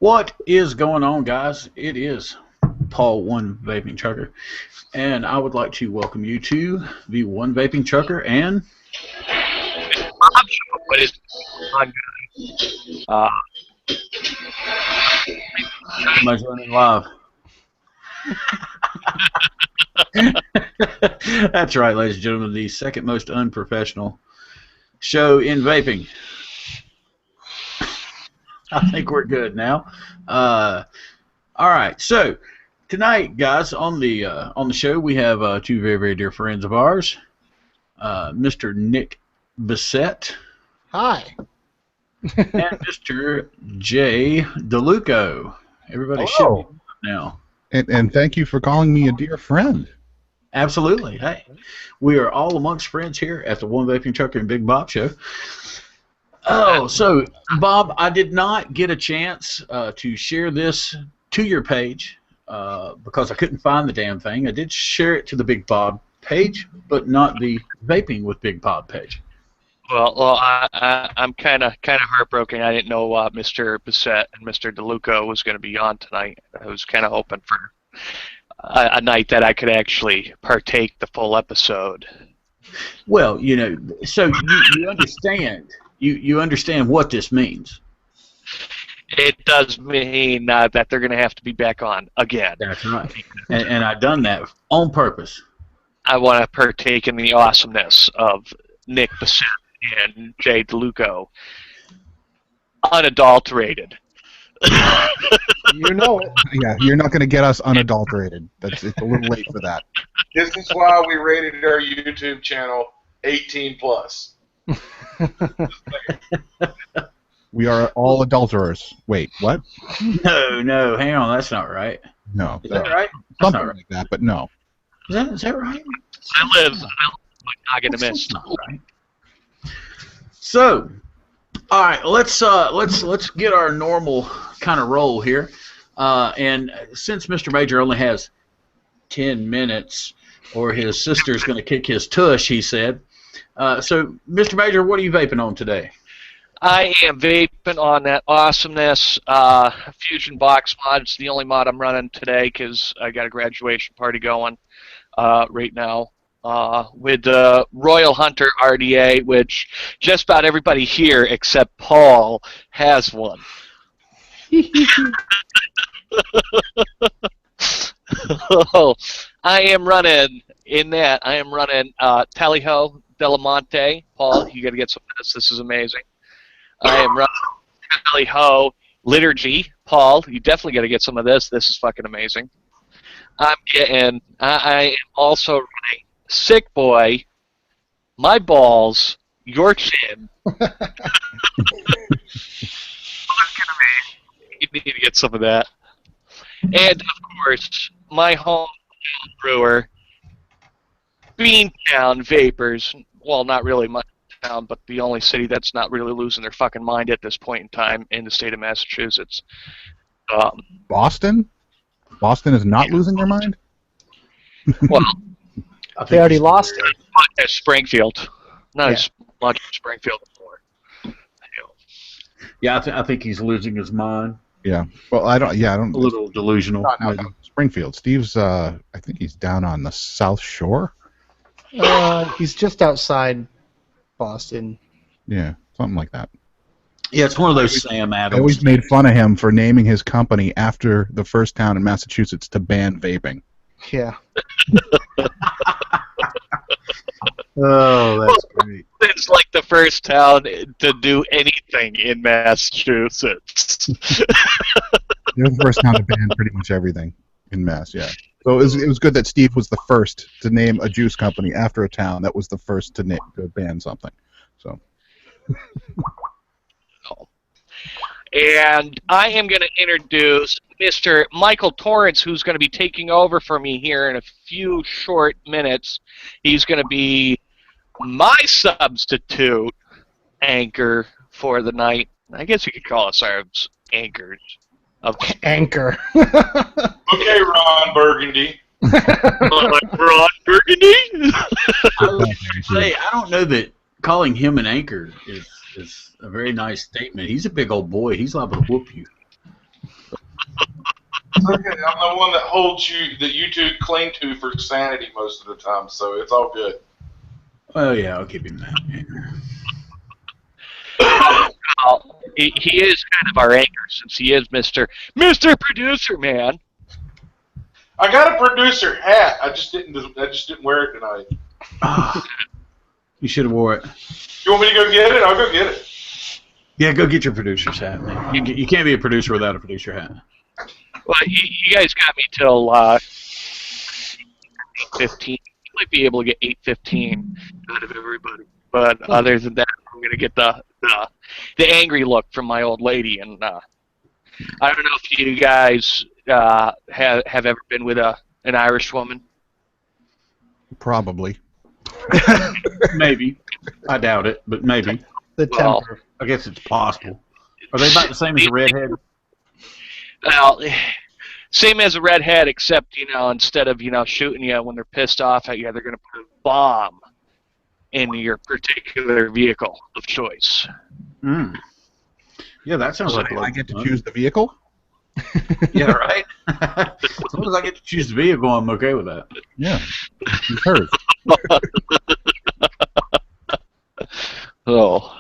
What is going on, guys? It is Paul, one vaping trucker, and I would like to welcome you to the one vaping trucker and What is on, somebody's running live. That's right, ladies and gentlemen, the second most unprofessional show in vaping. I think we're good now. All right, so tonight, guys, on the show we have two very, very dear friends of ours, Mr. Nick Bissett. Hi. And Mr. Jay DeLuco. Everybody Hello. should be now. And thank you for calling me a dear friend. Absolutely. Hey, we are all amongst friends here at the One Vaping Trucker and Big Bob show. Oh, so Bob, I did not get a chance to share this to your page because I couldn't find the damn thing. I did share it to the Big Bob page, but not the Vaping with Big Bob page. Well, I'm kind of heartbroken. I didn't know Mr. Bissett and Mr. DeLuca was going to be on tonight. I was kind of hoping for a night that I could actually partake the full episode. Well, you know, so you understand. You understand what this means. It does mean that they're going to have to be back on again. That's right. And I've done that on purpose. I want to partake in the awesomeness of Nick Bissett and Jay DeLuco. Unadulterated. You know it. Yeah, you're not going to get us unadulterated. It's a little late for that. This is why we rated our YouTube channel 18 plus. We are all adulterers. Wait, what? No, hang on, that's not right. No. Is that right? That's Something not right. like that, but no. Is that right? I live like not going to miss. That's not right. So, all right, let's get our normal kind of roll here. And since Mr. Major only has 10 minutes, or his sister's going to kick his tush, he said. So, Mr. Major, what are you vaping on today? I am vaping on that awesomeness. Fusion Box Mod's the only mod I'm running today because I got a graduation party going right now with the Royal Hunter RDA, which just about everybody here except Paul has one. I am running Tallyho Delamonte. Paul, you got to get some of this. This is amazing. I am running Tallyho Liturgy. Paul, you definitely got to get some of this. This is fucking amazing. I am also running Sick Boy, My Balls, Your Chin. Fucking amazing. You need to get some of that. And, of course, my home brewer, Beantown Vapors. Well, not really my town, but the only city that's not really losing their fucking mind at this point in time in the state of Massachusetts. Boston? Boston is not losing their mind? Well, They already lost it. as Springfield. Not as much as Springfield before. Yeah, I think he's losing his mind. Yeah. Well, I don't. A little delusional. No, Springfield. Steve's. I think he's down on the South Shore. He's just outside Boston. Yeah, something like that. Yeah, it's one of those Sam I Adams. always made fun of him for naming his company after the first town in Massachusetts to ban vaping. Yeah. Oh, that's great. It's like the first town to do anything in Massachusetts. They're the first town to ban pretty much everything in Mass, yeah. So it was good that Steve was the first to name a juice company after a town that was the first to ban something. So. And I am going to introduce Mr. Michael Torrance, who's going to be taking over for me here in a few short minutes. He's going to be my substitute anchor for the night. I guess you could call us our anchors. Anchor. Okay, Ron Burgundy. Ron Burgundy? I don't know that calling him an anchor is a very nice statement. He's a big old boy. He's liable to whoop you. It's okay. I'm the one that holds you, that you two cling to for sanity most of the time, so it's all good. Oh yeah, I'll keep him that. He is kind of our anchor since he is Mr. Producer Man. I got a producer hat. I just didn't wear it tonight. You should have wore it. You want me to go get it? I'll go get it. Yeah, go get your producer's hat, man. You can't be a producer without a producer hat. Well, you guys got me till 8:15. You might be able to get 8:15 out of everybody, but other than that, I'm gonna get the angry look from my old lady, and I don't know if you guys have ever been with an Irish woman. Probably. Maybe. I doubt it, but maybe. The temper. I guess it's possible. Are they about the same as a redhead? Well, same as a redhead, except, instead of, shooting you when they're pissed off at you, they're going to put a bomb in your particular vehicle of choice. Mm. Yeah, that sounds like I get to choose the vehicle? Yeah, right? As long as I get to choose the vehicle, I'm okay with that. Yeah. You heard. Oh.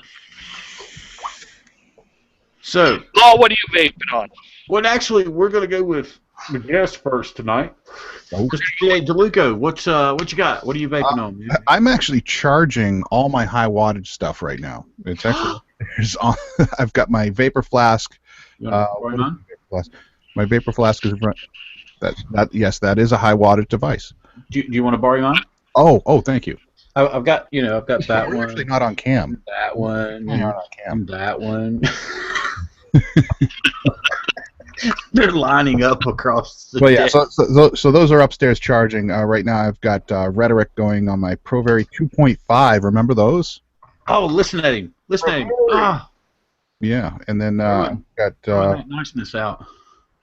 So, what are you vaping on? Well, actually, we're going to go with the guest first tonight. Mr. J. DeLuca, what you got? What are you vaping on, man? I'm actually charging all my high wattage stuff right now. It's actually I've got my vapor flask. You want to My vapor flask is yes, that is a high wattage device. do you want to borrow mine? Oh, thank you. I've got that We're one. actually not on cam. That one. We're not on cam. That one. They're lining up across the Well, yeah. deck. So those are upstairs charging right now. I've got Rhetoric going on my ProVary 2.5. Remember those? Oh, listen at him. Listen at him. Ah, Yeah, and then I've got that niceness out.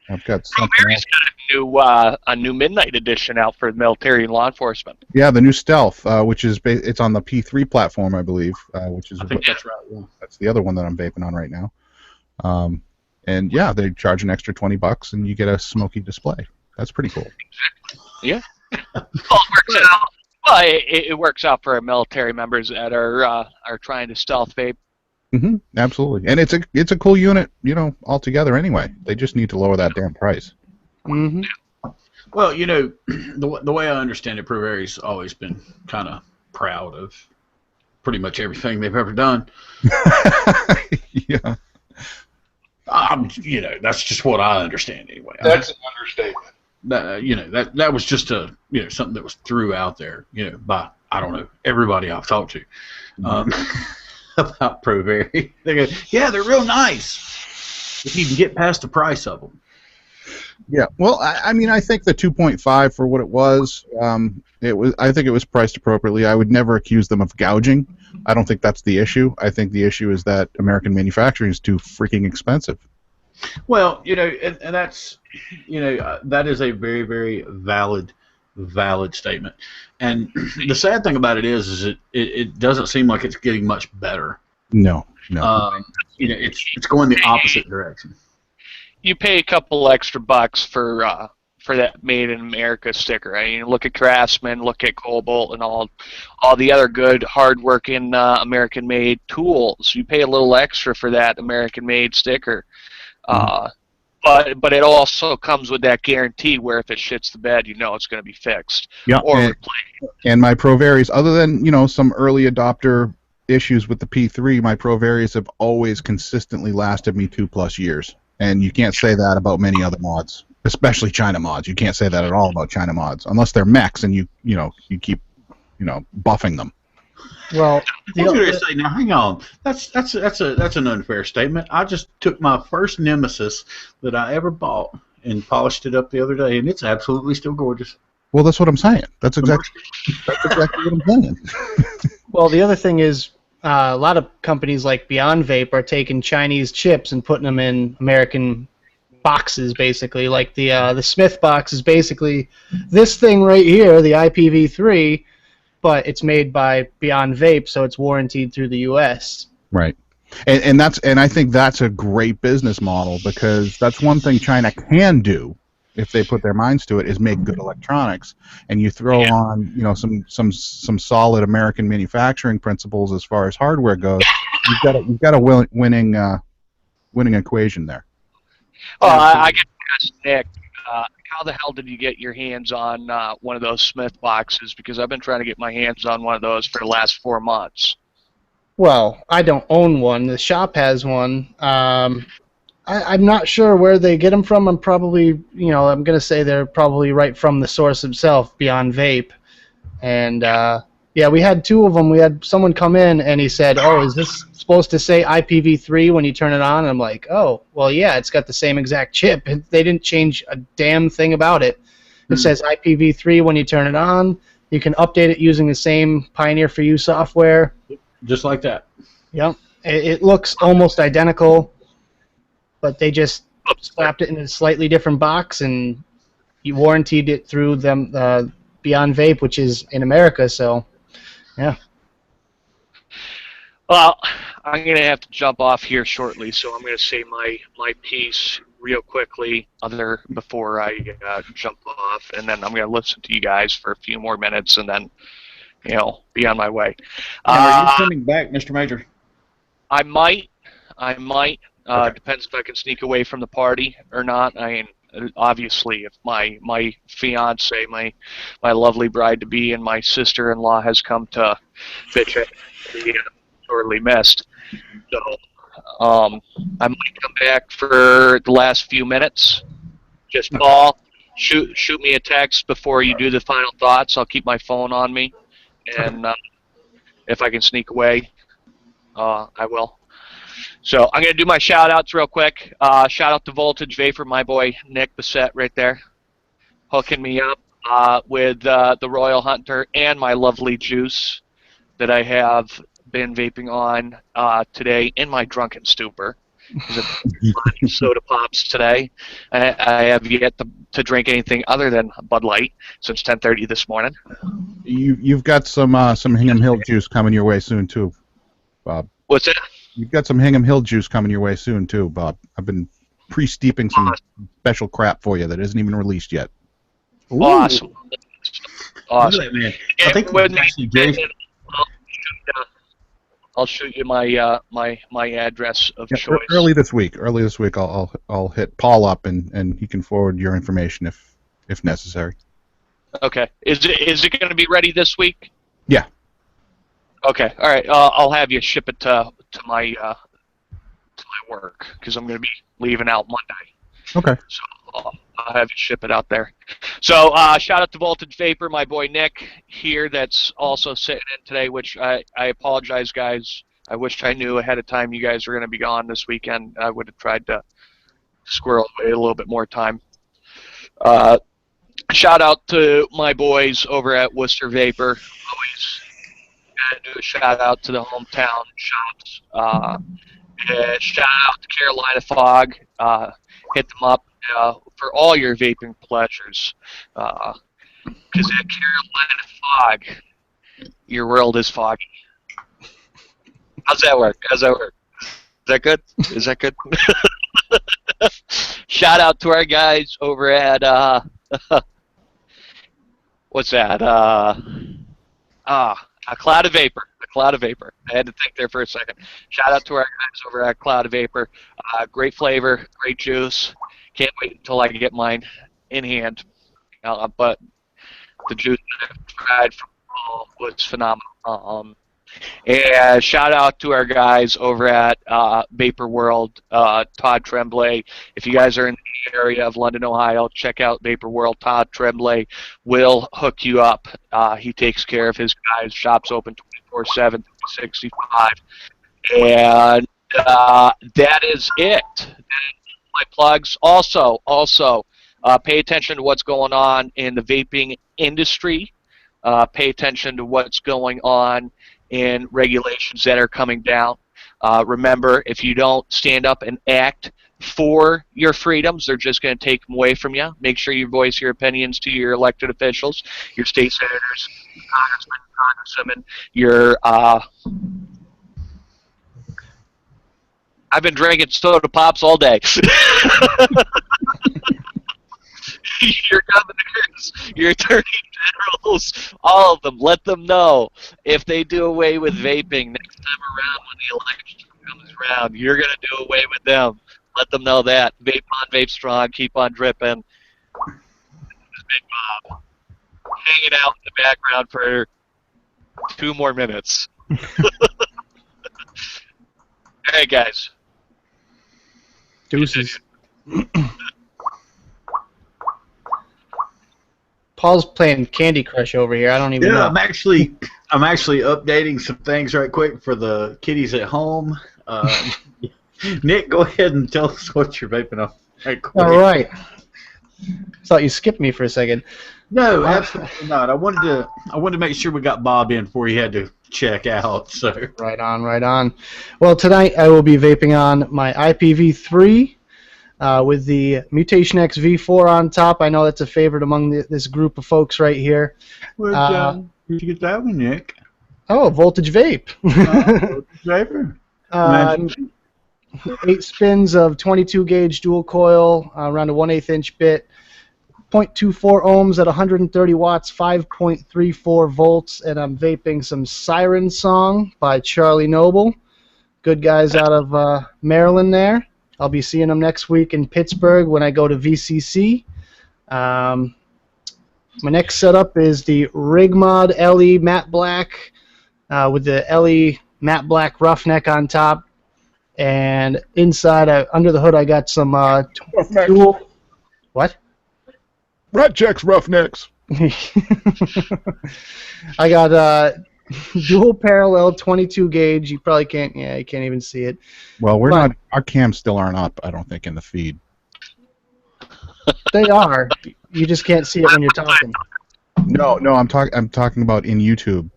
something Mary's else. got a new Midnight Edition out for the military and law enforcement. Yeah, the new Stealth, which is it's on the P3 platform, I believe, which is I think that's right. Yeah. that's the other one that I'm vaping on right now. And yeah, they charge an extra $20, and you get a smoky display. That's pretty cool. Yeah. Well, it works out. Well, it works out for our military members that are trying to stealth vape. Mm-hmm, absolutely, and it's a cool unit, altogether. Anyway, they just need to lower that damn price. Mm-hmm. Well, the way I understand it, ProVary's always been kind of proud of pretty much everything they've ever done. Yeah. That's just what I understand anyway. That's an understatement. That was just something that was threw out there, by, I don't know, everybody I've talked to about ProVary. They go, yeah, they're real nice if you can get past the price of them. Yeah, well, I think the 2.5 for what it was, I think it was priced appropriately. I would never accuse them of gouging. I don't think that's the issue. I think the issue is that American manufacturing is too freaking expensive. Well, and that's, that is a very, very valid statement. And the sad thing about it is it doesn't seem like it's getting much better. No. It's going the opposite direction. You pay a couple extra bucks for that Made in America sticker. I mean, look at Craftsman, look at Cobalt, and all the other good, hard-working American-made tools. You pay a little extra for that American-made sticker. But it also comes with that guarantee where if it shits the bed, it's going to be fixed or replaced. And my ProVaries, other than some early adopter issues with the P3, my ProVaries have always consistently lasted me 2+ years. And you can't say that about many other mods, especially China mods. You can't say that at all about China mods, unless they're mechs and you keep buffing them. I Well, was going to say, now hang on. That's an unfair statement. I just took my first Nemesis that I ever bought and polished it up the other day, and it's absolutely still gorgeous. Well, that's what I'm saying. That's exactly what I'm saying. well, the other thing is a lot of companies like Beyond Vape are taking Chinese chips and putting them in American boxes, basically. Like the Smith box is basically this thing right here, the IPv3. But it's made by Beyond Vape, so it's warranted through the U.S. Right, and I think that's a great business model because that's one thing China can do if they put their minds to it, is make good electronics. And you throw on, you know, some solid American manufacturing principles as far as hardware goes. You've got a winning equation there. Oh, I get to ask Nick, how the hell did you get your hands on one of those Smith boxes? Because I've been trying to get my hands on one of those for the last 4 months. Well, I don't own one. The shop has one. I'm not sure where they get them from. I'm probably, I'm going to say they're probably right from the source himself, Beyond Vape. And, yeah, we had 2 of them. We had someone come in, and he said, oh, is this supposed to say IPv3 when you turn it on? And I'm like, oh, well, yeah, it's got the same exact chip. They didn't change a damn thing about it. It says IPv3 when you turn it on. You can update it using the same Pioneer for You software. Just like that. Yep. It looks almost identical, but they just slapped it in a slightly different box, and you warrantied it through them Beyond Vape, which is in America, so, yeah. Well, I'm going to have to jump off here shortly, so I'm going to say my piece real quickly before I jump off, and then I'm going to listen to you guys for a few more minutes, and then, be on my way. Are you coming back, Mr. Major? I might. Okay. Depends if I can sneak away from the party or not. I mean, obviously, if my fiance, my lovely bride-to-be, and my sister-in-law has come to bitch at me, sorely missed. So, I might come back for the last few minutes. Just call, shoot me a text before you do the final thoughts. I'll keep my phone on me, and if I can sneak away, I will. So I'm going to do my shout-outs real quick. Shout-out to Voltage Vapor, my boy Nick Bissett right there, hooking me up with the Royal Hunter and my lovely juice that I have been vaping on today in my drunken stupor. Soda pops today. I have yet to drink anything other than Bud Light since 10:30 this morning. You've got some Hingham Hill juice coming your way soon too, Bob. What's that? You've got some Hingham Hill juice coming your way soon too, Bob. I've been pre-steeping some special crap for you that isn't even released yet. Ooh. Awesome. Look at that, man. I think we actually gave. I'll shoot you my my address of choice. Early this week, I'll hit Paul up and he can forward your information if necessary. Okay. Is it going to be ready this week? Yeah. Okay. All right. I'll have you ship it to my work because I'm going to be leaving out Monday. Okay. So I'll have you ship it out there. So shout out to Voltage Vapor, my boy Nick here that's also sitting in today, which I apologize, guys. I wish I knew ahead of time you guys were going to be gone this weekend. I would have tried to squirrel away a little bit more time. Shout out to my boys over at Worcester Vapor. Always got to do a shout out to the hometown shops. Shout out to Carolina Fog. Hit them up for all your vaping pleasures. Because at Carolina Fog, your world is foggy. How's that work? Is that good? Is that good? Shout out to our guys over at what's that? A Cloud of Vapor. A Cloud of Vapor. I had to think there for a second. Shout out to our guys over at Cloud of Vapor. Great flavor, great juice. Can't wait until I can get mine in hand. But the juice that I've tried from Paul was phenomenal. And shout out to our guys over at Vapor World, Todd Tremblay. If you guys are in the area of London, Ohio, check out Vapor World. Todd Tremblay will hook you up. He takes care of his guys. Shop's open 24/7, 365. And that is it. My plugs. Also, pay attention to what's going on in the vaping industry. Pay attention to what's going on in regulations that are coming down. Remember, if you don't stand up and act for your freedoms, they're just going to take them away from you. Make sure you voice your opinions to your elected officials, your state senators, congressmen, your I've been drinking soda pops all day. your governors, your attorney generals, all of them. Let them know if they do away with vaping next time around when the election comes around, you're going to do away with them. Let them know that. Vape on, vape strong, keep on dripping. This is Big Bob hanging out in the background for 2 more minutes. All right, guys. Deuces. Paul's playing Candy Crush over here. I don't even know. I'm actually updating some things right quick for the kiddies at home. Nick, go ahead and tell us what you're vaping on. Right quick. All right. Thought you skipped me for a second. No, absolutely not. I wanted to make sure we got Bob in before he had to check out. So Right on, right on. Well, tonight I will be vaping on my IPv3 with the Mutation X V4 on top. I know that's a favorite among this group of folks right here. where'd you get that one, Nick? Oh, Voltage Vape. Vapor. 8 spins of 22 gauge dual coil, around a 1/8 inch bit, 0.24 ohms at 130 watts, 5.34 volts, and I'm vaping some Siren Song by Charlie Noble. Good guys out of Maryland there. I'll be seeing them next week in Pittsburgh when I go to VCC. My next setup is the Rigmod LE Matte Black with the LE Matte Black Roughneck on top. And inside, under the hood, I got some dual... What? Rat checks, Roughnecks. I got dual parallel 22 gauge. You probably can't. Yeah, you can't even see it. Well, we're not. Our cams still aren't up. I don't think in the feed. They are. You just can't see it when you're talking. No. I'm talking about in YouTube.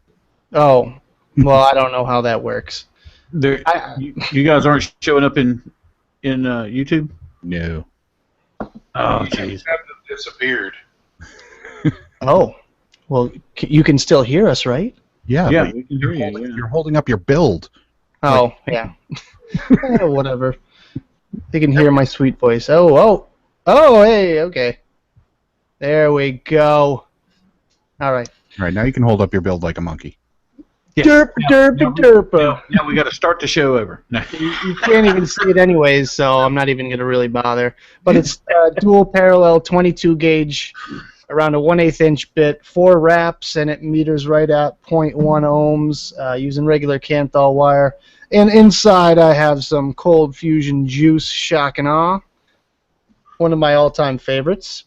Oh, well, I don't know how that works. You guys aren't showing up in YouTube? No. Oh, jeez. Disappeared. Oh, well, you can still hear us, right? Yeah. Yeah, but we can hear you. Yeah. You're holding up your build. Oh, yeah. Whatever. They can hear my sweet voice. Oh, hey, okay. There we go. All right. All right, now you can hold up your build like a monkey. Yeah. Derp. Now we got to start the show over. No. You can't even see it anyways, so I'm not even going to really bother. But it's dual parallel 22 gauge, around a 1/8 inch bit, 4 wraps, and it meters right at 0.1 ohms using regular Canthal wire. And inside I have some Cold Fusion Juice Shock and Awe, one of my all-time favorites.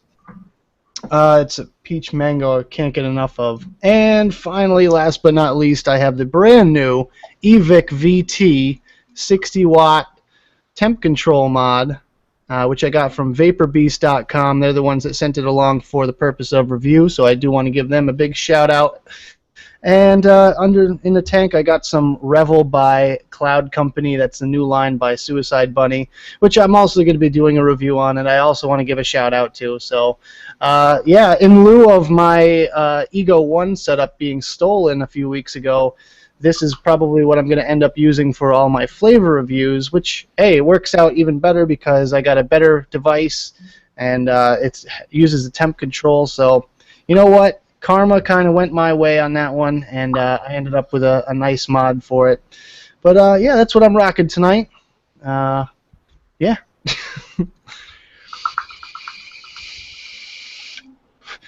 It's a peach mango I can't get enough of. And finally, last but not least, I have the brand new EVIC VT 60 watt temp control mod, which I got from VaporBeast.com. They're the ones that sent it along for the purpose of review, so I do want to give them a big shout out. And in the tank, I got some Revel by Cloud Company. That's the new line by Suicide Bunny, which I'm also going to be doing a review on, and I also want to give a shout out to. So, yeah, in lieu of my Ego 1 setup being stolen a few weeks ago, this is probably what I'm going to end up using for all my flavor reviews, which, hey, works out even better because I got a better device, and it uses the temp control. So, you know what? Karma kind of went my way on that one, and I ended up with a nice mod for it. But, yeah, that's what I'm rocking tonight. Yeah.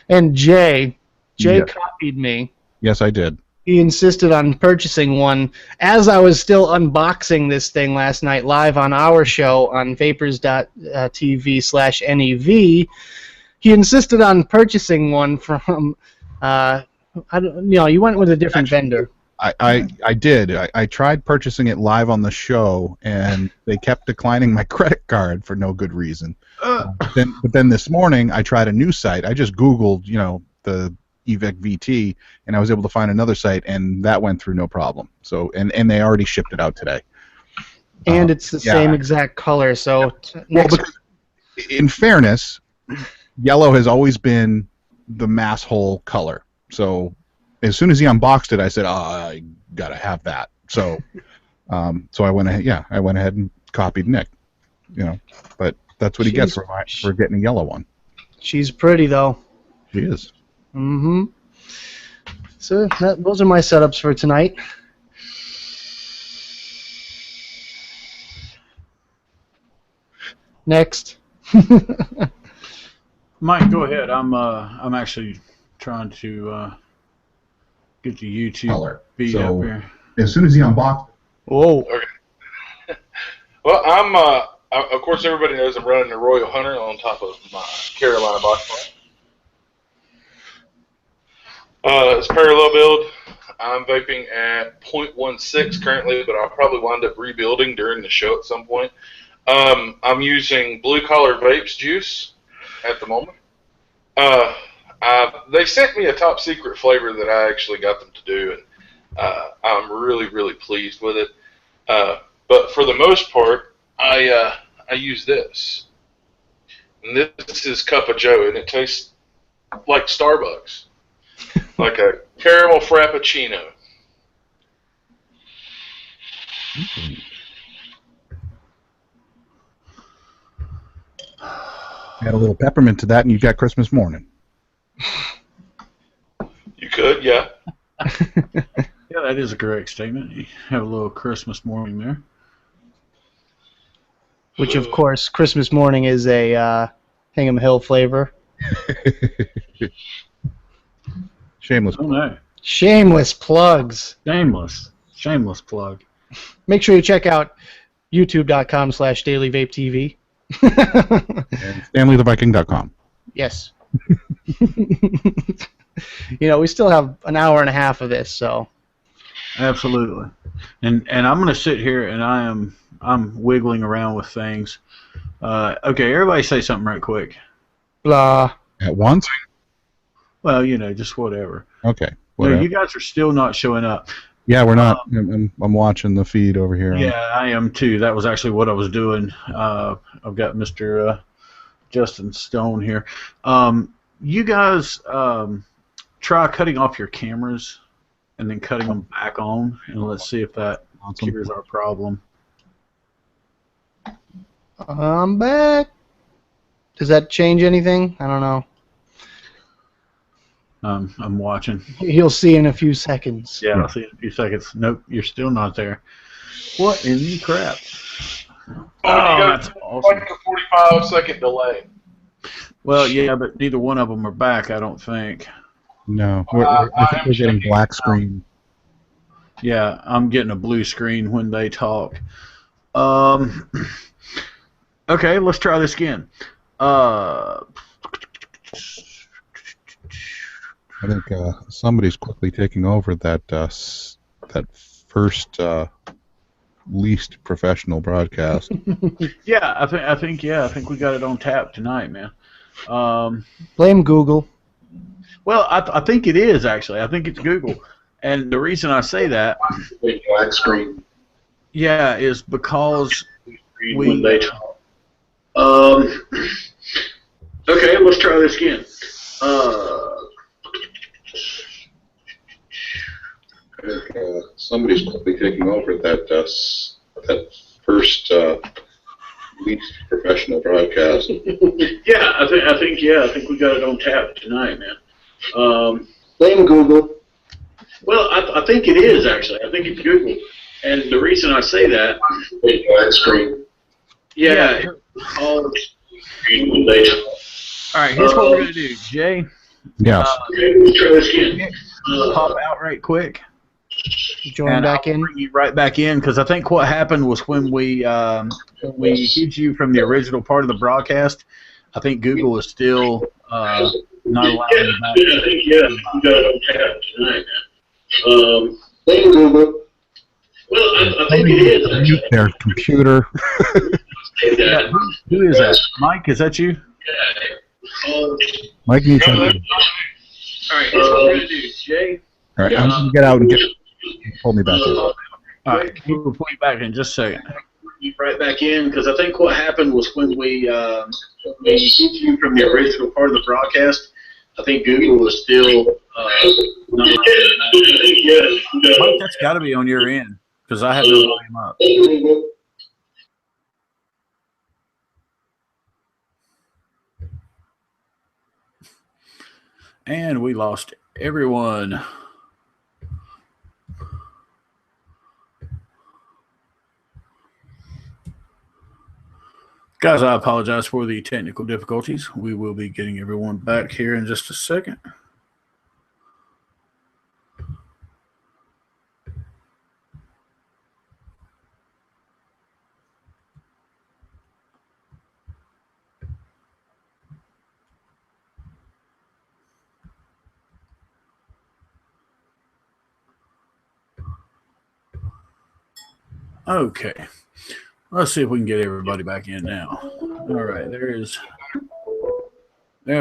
And Jay Yeah. copied me. Yes, I did. He insisted on purchasing one as I was still unboxing this thing last night live on our show on vapors.tv/NEV. He insisted on purchasing one from, you went with a different vendor. I did. I tried purchasing it live on the show, and they kept declining my credit card for no good reason. But then this morning, I tried a new site. I just Googled, the EVIC VT, and I was able to find another site, and that went through no problem. So, and they already shipped it out today. And it's the same exact color. So, in fairness, yellow has always been the mass hole color. So as soon as he unboxed it, I said, I gotta have that. So so I went ahead and copied Nick. But that's what he gets for getting a yellow one. She's pretty though. She is. Mm-hmm. So those are my setups for tonight. Next. Mike, go ahead. I'm actually trying to get the YouTube feed up here. As soon as he unboxed. Whoa. Okay. Well, of course, everybody knows I'm running the Royal Hunter on top of my Carolina box plant. It's parallel build. I'm vaping at 0.16 currently, but I'll probably wind up rebuilding during the show at some point. I'm using Blue Collar Vapes juice at the moment. They sent me a top secret flavor that I actually got them to do, and I'm really, really pleased with it. But for the most part, I use this. And this is Cup of Joe, and it tastes like Starbucks, like a caramel frappuccino. Add a little peppermint to that, and you've got Christmas morning. You could, yeah. Yeah, that is a correct statement. You have a little Christmas morning there. Which, of course, Christmas morning is a Hingham Hill flavor. Shameless. Oh, no. Shameless plugs. Shameless plug. Make sure you check out youtube.com/dailyvapetv. And StanleyTheViking.com. Yes. We still have an hour and a half of this, so. Absolutely. And I'm going to sit here and I'm wiggling around with things. Okay, everybody say something right quick. Blah. At once? Well, just whatever. Okay. No, Whatever. you guys are still not showing up. Yeah, we're not. I'm watching the feed over here. Yeah, I am too. That was actually what I was doing. I've got Mr. Justin Stone here. You guys try cutting off your cameras and then cutting them back on, and let's see if that cures our problem. I'm back. Does that change anything? I don't know. I'm watching. You'll see in a few seconds. Yeah, I'll see in a few seconds. Nope, you're still not there. What in the crap? That's awesome. Like a 45-second delay. Well, yeah, but neither one of them are back, I don't think. No, I think we're getting black screen. Yeah, I'm getting a blue screen when they talk. Okay, let's try this again. I think somebody's quickly taking over that first least professional broadcast. Yeah, I think we got it on tap tonight, man. Blame Google. Well, I think it is actually. I think it's Google, and the reason I say that, Black screen. yeah, is because When they talk. Okay, let's try this again. I think somebody's quickly taking over that first least professional broadcast. Yeah, I think we got it on tap tonight, man. Blame Google. Well, I think it is actually. I think it's Google, and the reason I say that, Black screen. yeah. When they talk. All right, here's what we're gonna do, Jay. Yes. Okay, let's try this again. Pop out right quick. Join And back I'll in. bring you right back in, because I think what happened was when we hid you from the original part of the broadcast, I think Google is still not allowing you back. I think, yeah, you got it on tap tonight, man. Blame Google. Well, I think it is. Mute their computer. Yeah, who is that? Mike, is that you? Mike needs All right, here's what we're going to do, Jay. All right, I'm going to get out and pull me back in. All right, we'll pull you back in just a second. You right back in, because I think what happened was when we hid you from the original part of the broadcast, I think Google was still not allowing you back. Mike, that's got to be on your end, because I have no volume up. And we lost everyone. Guys, I apologize for the technical difficulties. We will be getting everyone back here in just a second. Okay. Let's see if we can get everybody back in now. All right, there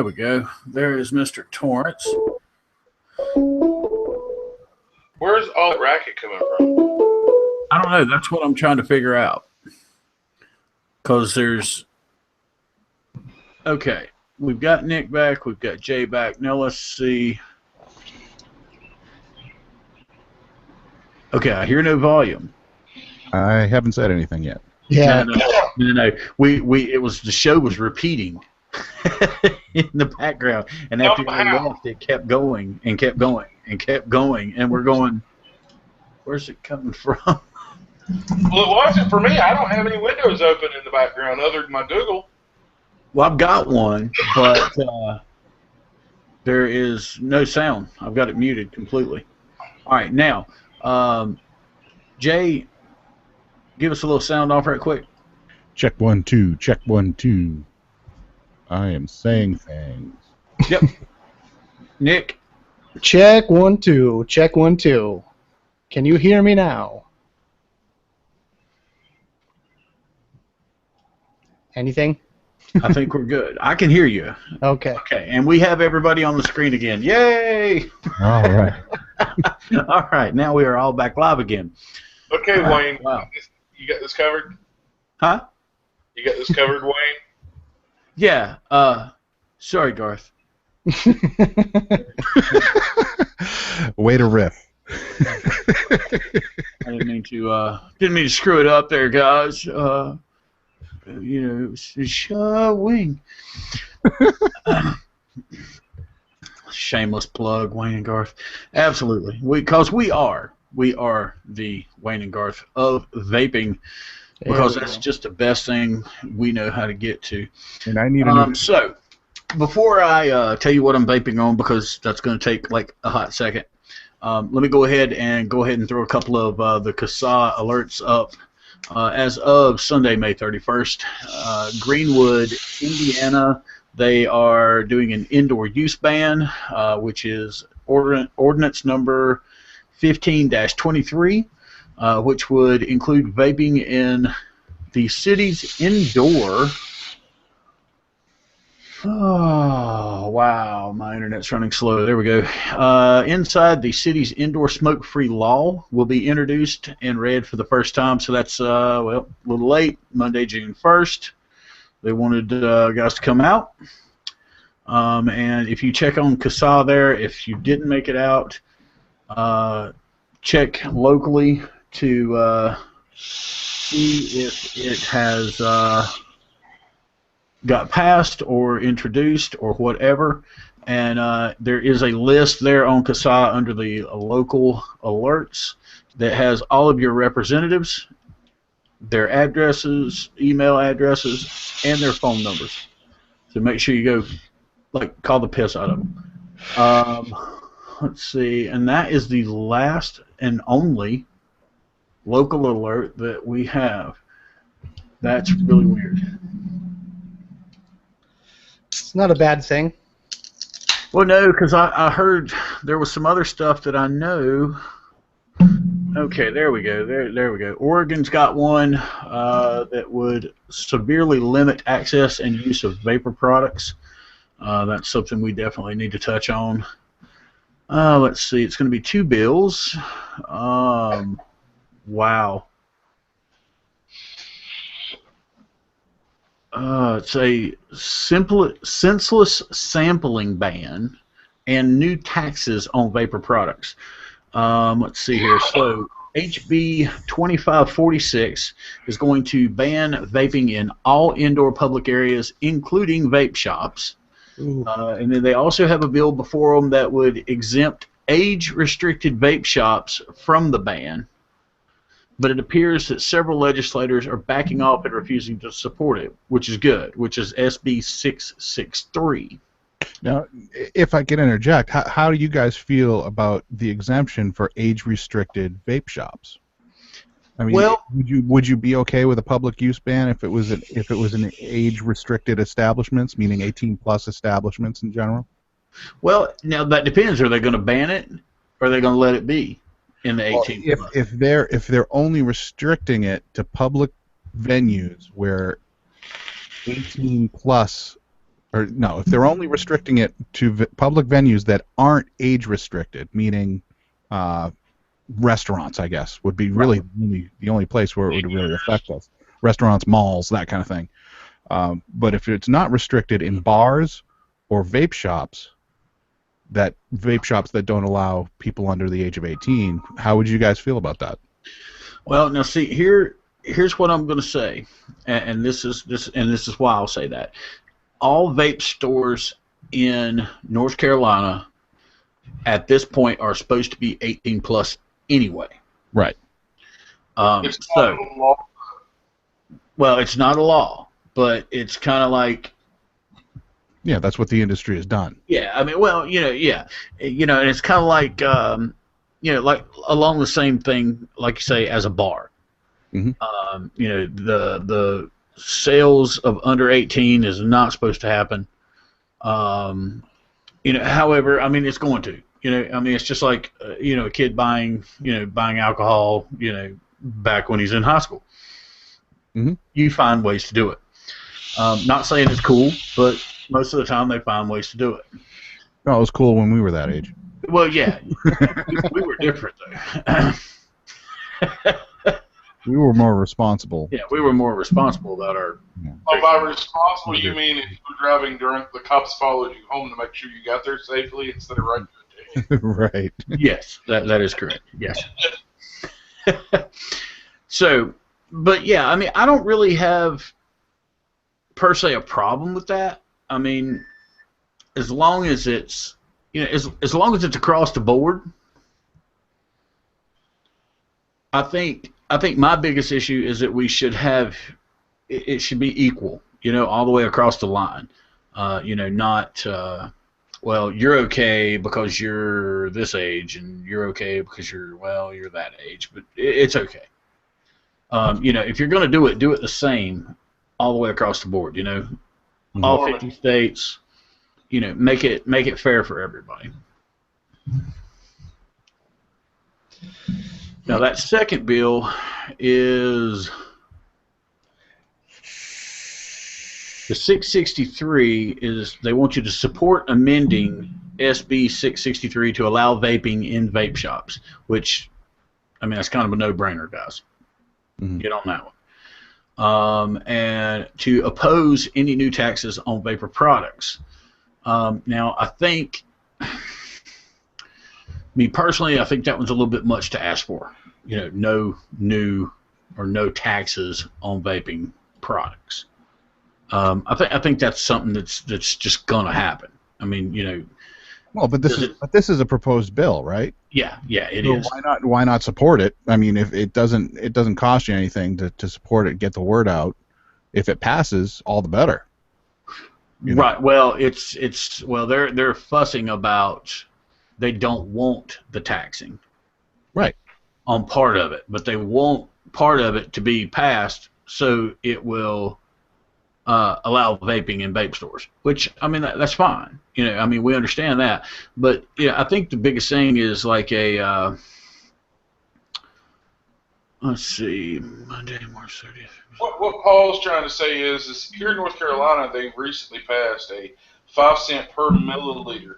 we go. There is Mr. Torrance. Where's all that racket coming from? I don't know. That's what I'm trying to figure out. Because there's... Okay. We've got Nick back. We've got Jay back. Now let's see. Okay, I hear no volume. I haven't said anything yet. Yeah. No. It was the show was repeating in the background, and after we left, it kept going and kept going and kept going, and we're going, where's it coming from? Well, it wasn't for me. I don't have any windows open in the background other than my Google. Well, I've got one, but there is no sound. I've got it muted completely. All right, now, Jay, give us a little sound off right quick. Check 1 2. Check 1 2. I am saying things. Yep. Nick. Check 1 2. Check 1 2. Can you hear me now? Anything? I think we're good. I can hear you. Okay. Okay, and we have everybody on the screen again. Yay! All right. All right, now we are all back live again. Okay, Wayne. Wow. You got this covered? Huh? You got this covered, Wayne? Yeah. Sorry, Garth. Way to riff. I didn't mean to screw it up there, guys. It's showing. Shameless plug, Wayne and Garth. Absolutely, because we are the Wayne and Garth of vaping, because that's just the best thing we know how to get to. And I need a So, before I tell you what I'm vaping on, because that's going to take like a hot second, let me go ahead and throw a couple of the CASA alerts up. As of Sunday, May 31st, Greenwood, Indiana, they are doing an indoor use ban, which is ordinance number 15-23, which would include vaping in the city's indoor. Oh, wow, my internet's running slow. There we go. Inside the city's indoor smoke-free law will be introduced and read for the first time, so that's, a little late, Monday, June 1st. They wanted guys to come out. And if you check on CASA there, if you didn't make it out, check locally to see if it has got passed or introduced or whatever. And there is a list there on CASA under the local alerts that has all of your representatives, their addresses, email addresses, and their phone numbers. So make sure you go, call the piss out of them. Let's see, and that is the last and only local alert that we have. That's really weird. It's not a bad thing. Well, no, because I heard there was some other stuff that I know. Okay, there we go. There we go. Oregon's got one that would severely limit access and use of vapor products. That's something we definitely need to touch on. Let's see. It's going to be 2 bills. Wow. It's a senseless sampling ban and new taxes on vapor products. Let's see here. So HB 2546 is going to ban vaping in all indoor public areas, including vape shops. And then they also have a bill before them that would exempt age-restricted vape shops from the ban. But it appears that several legislators are backing off and refusing to support it, which is good, which is SB 663. Now, if I can interject, how do you guys feel about the exemption for age-restricted vape shops? I mean, well, would you be okay with a public use ban if it was an age-restricted establishments, meaning 18+ establishments in general? Well, now that depends. Are they going to ban it, or are they going to let it be in the 18? Well, if they're only restricting it to public venues where 18+, or no, if they're only restricting it to public venues that aren't age-restricted, meaning restaurants, I guess, would be really the only place where it would really affect us. Restaurants, malls, that kind of thing. But if it's not restricted in bars or vape shops that don't allow people under the age of 18, how would you guys feel about that? Well, now see, here's what I'm going to say, and this is why I'll say that. All vape stores in North Carolina at this point are supposed to be 18+ anyway. Right. It's not a law. Well, it's not a law, but it's kind of like. Yeah, that's what the industry has done. Yeah, I mean, well, and it's kind of like, like along the same thing, like you say, as a bar. Mm-hmm. The sales of under 18 is not supposed to happen. However, I mean, it's going to. It's just like a kid buying alcohol, back when he's in high school. Mm-hmm. You find ways to do it. Not saying it's cool, but most of the time they find ways to do it. Oh, it was cool when we were that age. Well, yeah, we were different though. We were more responsible. Yeah, we were more responsible about our. Yeah. Oh, by responsible, you mean if you were driving drunk, the cops followed you home to make sure you got there safely instead of writing you a ticket? Right. Yes, that is correct. Yes. So, but yeah, I mean, I don't really have per se a problem with that. I mean, as long as it's as long as it's across the board. I think my biggest issue is that we should have it should be equal, all the way across the line. Not well, you're okay because you're this age, and you're okay because you're that age, but it's okay. If you're going to do it the same all the way across the board, Mm-hmm. all 50 states, make it fair for everybody. Now that second bill is the 663. Is they want you to support amending SB 663 to allow vaping in vape shops, which, I mean, that's kind of a no-brainer, guys. Mm-hmm. Get on that one. And to oppose any new taxes on vapor products. Now, I think, me personally, I think that one's a little bit much to ask for. No new or no taxes on vaping products. I think that's something that's just gonna happen. I mean, Well, but this is a proposed bill, right? Yeah, it so is. Why not support it? I mean, if it doesn't cost you anything to support it, get the word out. If it passes, all the better. Right. Well, they're fussing about they don't want the taxing. Right. On part of it, but they want part of it to be passed so it will allow vaping in vape stores, which, I mean, that's fine. I mean, we understand that. But, I think the biggest thing is like a, let's see, Monday, March 30th. What Paul's trying to say is here in North Carolina, they recently passed a 5 cent per milliliter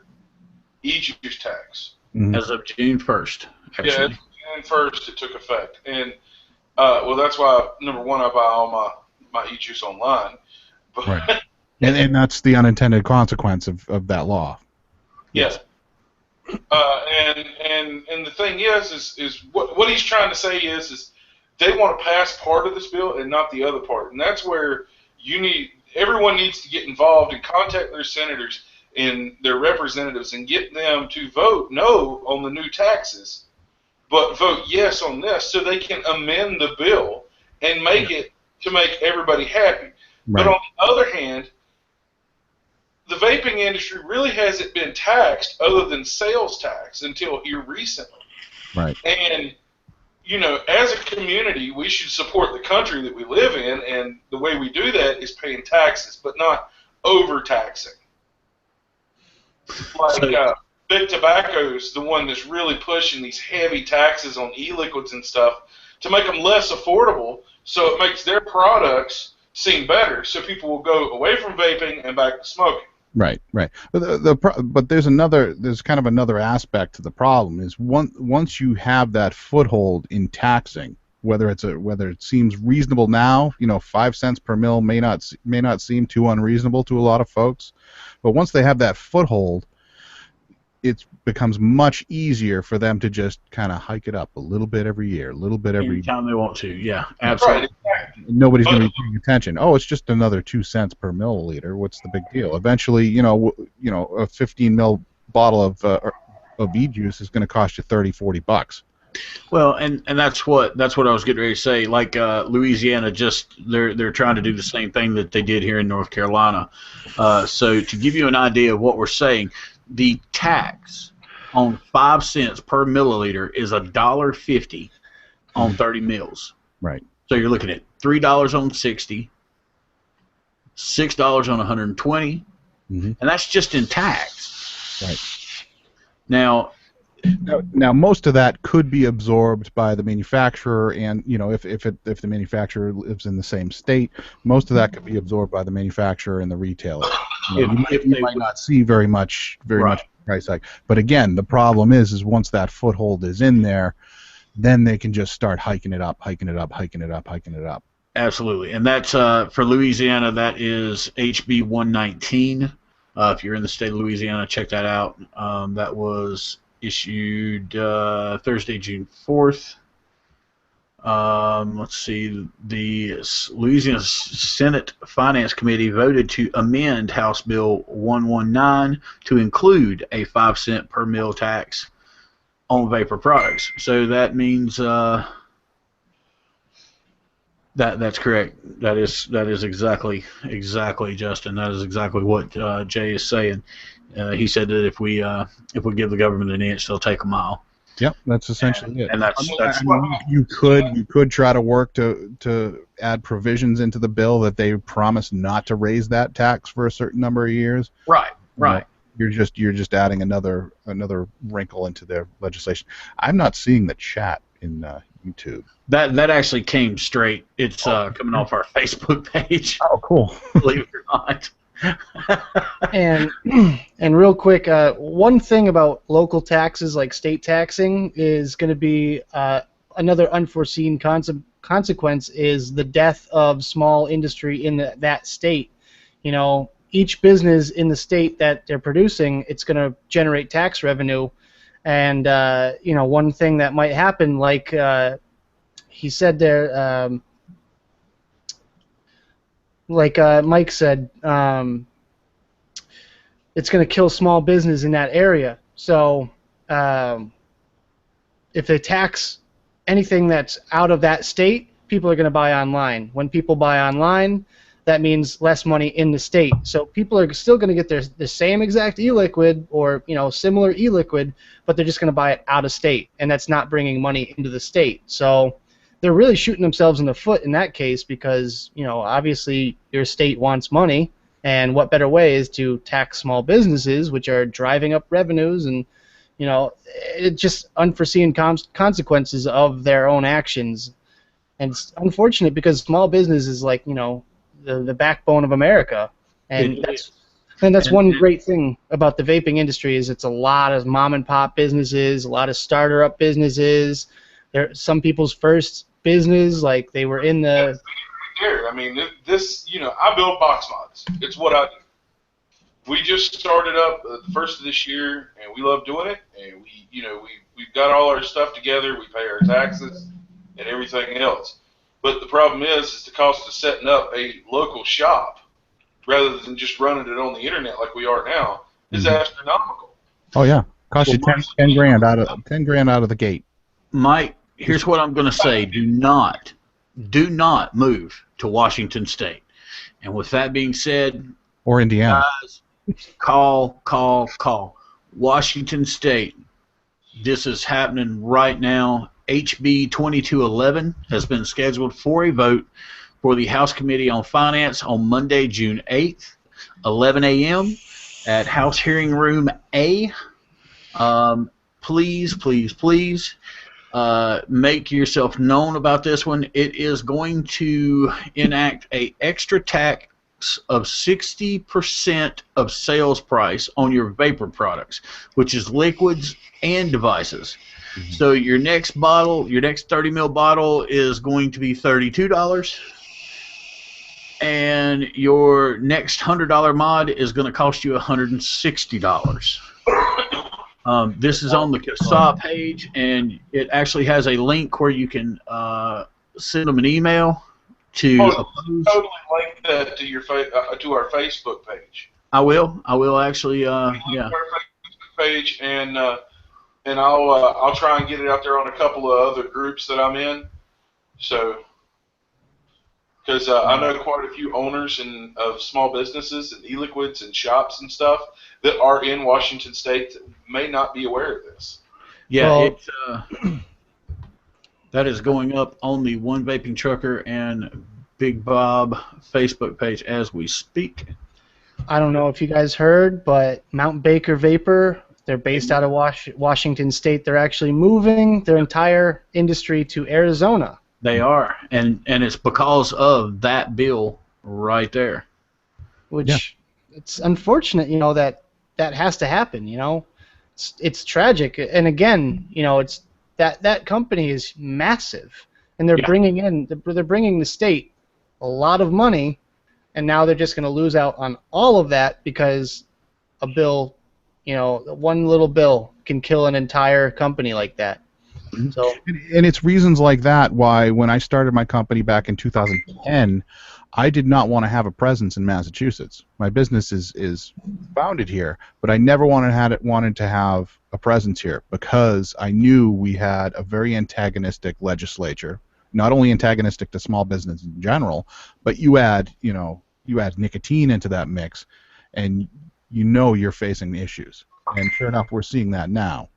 e-juice tax. Mm-hmm. As of June 1st, actually. Yeah, June 1st it took effect. And, well, that's why, number one, I buy all my e-juice online. But, right. And that's the unintended consequence of that law. Yes. And the thing is what he's trying to say is they want to pass part of this bill and not the other part. And that's where everyone needs to get involved and contact their senators in their representatives and get them to vote no on the new taxes, but vote yes on this so they can amend the bill and make it to make everybody happy. Right. But on the other hand, the vaping industry really hasn't been taxed other than sales tax until here recently. Right. And, you know, as a community, we should support the country that we live in, and the way we do that is paying taxes, but not overtaxing. Like Big Tobacco is the one that's really pushing these heavy taxes on e-liquids and stuff to make them less affordable, so it makes their products seem better, so people will go away from vaping and back to smoking. Right, right. But there's kind of another aspect to the problem is once you have that foothold in taxing, whether it seems reasonable now, 5 cents per mil may not seem too unreasonable to a lot of folks, but once they have that foothold, it becomes much easier for them to just kind of hike it up a little bit every year, a little bit every time they want to. Yeah, absolutely. Right. Nobody's going to be paying attention. Oh, it's just another 2 cents per milliliter. What's the big deal? Eventually, a 15 ml bottle of e-juice is going to cost you $30-40. Well, and that's what I was getting ready to say. Like Louisiana, they're trying to do the same thing that they did here in North Carolina. So to give you an idea of what we're saying, the tax on 5 cents per milliliter is $1.50 on 30 mils. Right. So you're looking at $3 on 60, $6 on 120, and that's just in tax. Right. Now, most of that could be absorbed by the manufacturer, and if the manufacturer lives in the same state, most of that could be absorbed by the manufacturer and the retailer. You might not see very much price hike. But again, the problem is once that foothold is in there, then they can just start hiking it up. Absolutely, and that's for Louisiana. That is HB 119. If you're in the state of Louisiana, check that out. That was issued Thursday, June 4th. Let's see. The Louisiana Senate Finance Committee voted to amend House Bill 119 to include a 5 cent per mil tax on vapor products. So that means that's correct. That is exactly Justin. That is exactly what Jay is saying. He said that if we give the government an inch, they'll take a mile. Yep, that's essentially it. And that's you could try to work to add provisions into the bill that they promise not to raise that tax for a certain number of years. Right. You're just adding another wrinkle into their legislation. I'm not seeing the chat in YouTube. That actually came straight. It's coming off our Facebook page. Oh, cool. Believe it or not. And real quick, one thing about local taxes like state taxing is going to be another unforeseen consequence is the death of small industry in that state. Each business in the state that they're producing, it's going to generate tax revenue, and one thing that might happen, like he said there. Like Mike said, it's going to kill small business in that area. So if they tax anything that's out of that state, people are going to buy online. When people buy online, that means less money in the state. So people are still going to get the same exact e-liquid or similar e-liquid, but they're just going to buy it out of state, and that's not bringing money into the state. So they're really shooting themselves in the foot in that case because, obviously your state wants money, and what better way is to tax small businesses, which are driving up revenues, and, it's just unforeseen consequences of their own actions. And it's unfortunate because small business is like, the backbone of America. And that's one great thing about the vaping industry is it's a lot of mom-and-pop businesses, a lot of starter-up businesses. They're some people's first business, like they were in the. I mean, I build box mods. It's what I do. We just started up the first of this year, and we love doing it. And we've got all our stuff together. We pay our taxes and everything else. But the problem is the cost of setting up a local shop rather than just running it on the internet like we are now. is astronomical. Oh yeah, cost you 10 grand out of the gate. Mike, here's what I'm going to say: do not move to Washington State. And with that being said, or Indiana, guys, call. Washington State. This is happening right now. HB 2211 has been scheduled for a vote for the House Committee on Finance on Monday, June 8th, 11 a.m. at House Hearing Room A. Please make yourself known about this one. It is going to enact an extra tax of 60% of sales price on your vapor products, which is liquids and devices. So your next 30 ml bottle is going to be $32, and your next $100 mod is going to cost you $160. This is on the CASA page, and it actually has a link where you can send them an email to oppose. Totally link that to your to our Facebook page. I will actually. Yeah. Our Facebook page, and I'll try and get it out there on a couple of other groups that I'm in. So, because I know quite a few owners of small businesses and e-liquids and shops and stuff that are in Washington State that may not be aware of this. Yeah, that is going up on the One Vaping Trucker and Big Bob Facebook page as we speak. I don't know if you guys heard, but Mount Baker Vapor, they're based out of Washington State. They're actually moving their entire industry to Arizona. They are, and it's because of that bill right there. Which it's unfortunate, that has to happen. It's tragic, and again, it's that company is massive, and they're bringing the state a lot of money, and now they're just going to lose out on all of that because a bill, one little bill can kill an entire company like that. So, and it's reasons like that why when I started my company back in 2010, I did not want to have a presence in Massachusetts. My business is founded here, but I never wanted to have a presence here because I knew we had a very antagonistic legislature. Not only antagonistic to small business in general, but you add nicotine into that mix, and you're facing issues. And sure enough, we're seeing that now.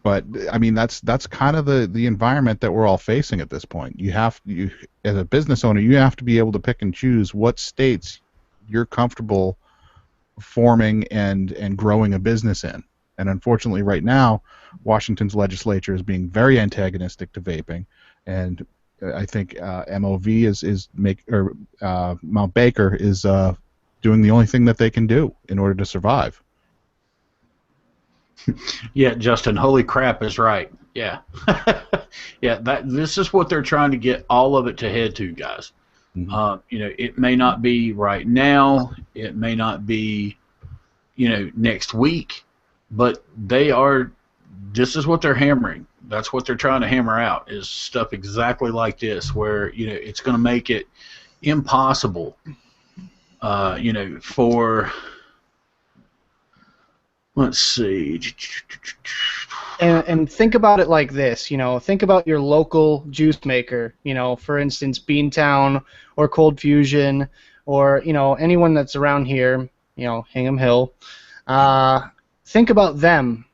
But I mean, that's kind of the environment that we're all facing at this point. You as a business owner, you have to be able to pick and choose what states you're comfortable forming and growing a business in. And unfortunately, right now, Washington's legislature is being very antagonistic to vaping, and I think Mount Baker is doing the only thing that they can do in order to survive. Yeah, Justin, holy crap is right. Yeah. This is what they're trying to get all of it to head to, guys. Mm-hmm. It may not be right now, it may not be, next week, but this is what they're hammering. That's what they're trying to hammer out, is stuff exactly like this, where, it's going to make it impossible, for... Let's see. And think about it like this, think about your local juice maker, for instance, Beantown or Cold Fusion or, anyone that's around here, Hingham Hill. Think about them,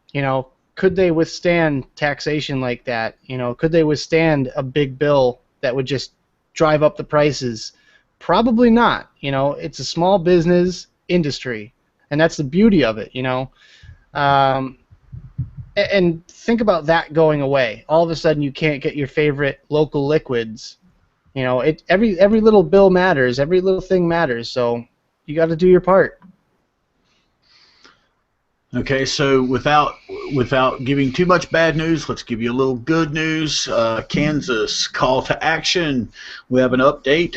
could they withstand taxation like that? Could they withstand a big bill that would just drive up the prices? Probably not. It's a small business industry, and that's the beauty of it, and think about that going away. All of a sudden, you can't get your favorite local liquids. Every little bill matters. Every little thing matters. So you got to do your part. Okay, so without giving too much bad news, let's give you a little good news. Kansas call to action. We have an update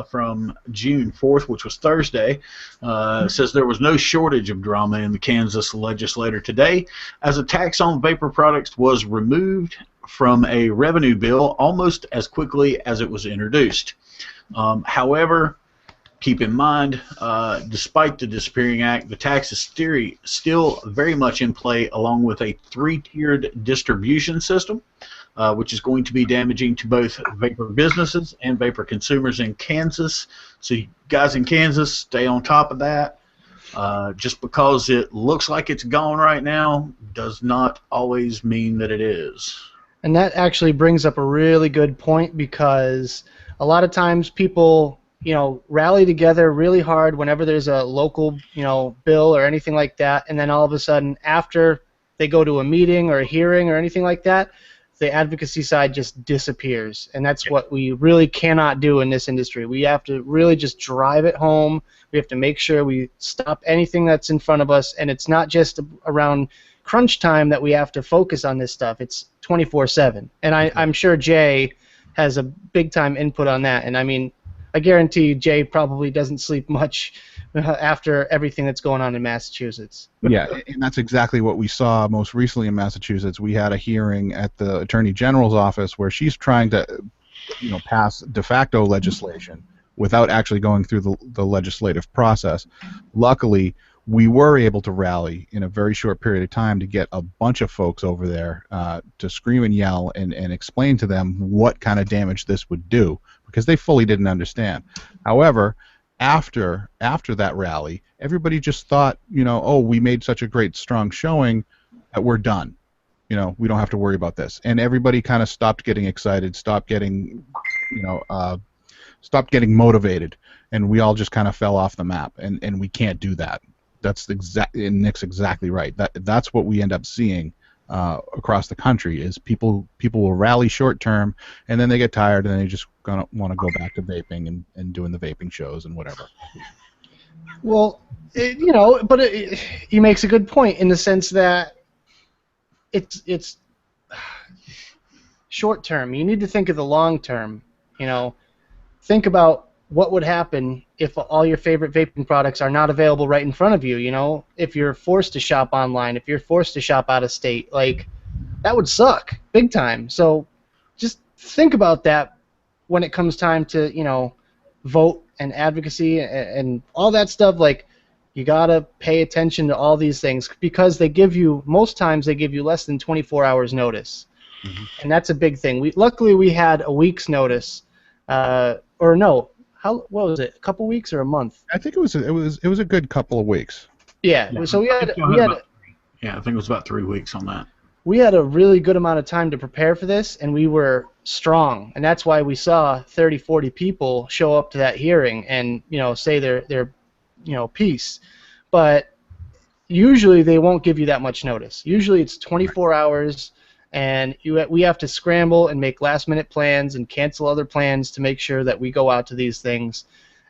from June 4th, which was Thursday. It says there was no shortage of drama in the Kansas legislature today, as a tax on vapor products was removed from a revenue bill almost as quickly as it was introduced. However, keep in mind, despite the disappearing act, the tax is still very much in play, along with a 3-tiered distribution system, which is going to be damaging to both vapor businesses and vapor consumers in Kansas. So you guys in Kansas, stay on top of that. Just because it looks like it's gone right now does not always mean that it is. And that actually brings up a really good point, because a lot of times people, rally together really hard whenever there's a local, bill or anything like that, and then all of a sudden, after they go to a meeting or a hearing or anything like that, the advocacy side just disappears. And that's what we really cannot do in this industry. We have to really just drive it home. We have to make sure we stop anything that's in front of us, and it's not just around crunch time that we have to focus on this stuff. It's 24/7. And I'm sure Jay has a big-time input on that. And, I mean, I guarantee Jay probably doesn't sleep much after everything that's going on in Massachusetts. Yeah, and that's exactly what we saw most recently in Massachusetts. We had a hearing at the Attorney General's office where she's trying to, pass de facto legislation without actually going through the legislative process. Luckily, we were able to rally in a very short period of time to get a bunch of folks over there to scream and yell and explain to them what kind of damage this would do, because they fully didn't understand. However, after that rally, everybody just thought, oh, we made such a great, strong showing that we're done. We don't have to worry about this. And everybody kind of stopped getting excited, stopped getting motivated, and we all just kind of fell off the map. And we can't do that. That's Nick's exactly right. That's what we end up seeing across the country is people will rally short term, and then they get tired and they just gonna want to go back to vaping and doing the vaping shows and whatever. Well, he makes a good point in the sense that it's short term. You need to think of the long term. Think about what would happen if all your favorite vaping products are not available right in front of you. If you're forced to shop online, if you're forced to shop out of state, that would suck big time. So just think about that when it comes time to vote and advocacy and all that stuff. You gotta pay attention to all these things, because most times they give you less than 24 hours notice. Mm-hmm. And that's a big thing. Luckily we had a week's notice, or no. What was it? A couple weeks or a month? I think it was a good couple of weeks. Yeah. So I think it was about 3 weeks on that. We had a really good amount of time to prepare for this, and we were strong, and that's why we saw 30, 40 people show up to that hearing and say their piece. But usually they won't give you that much notice. Usually it's 24 hours. And we have to scramble and make last-minute plans and cancel other plans to make sure that we go out to these things.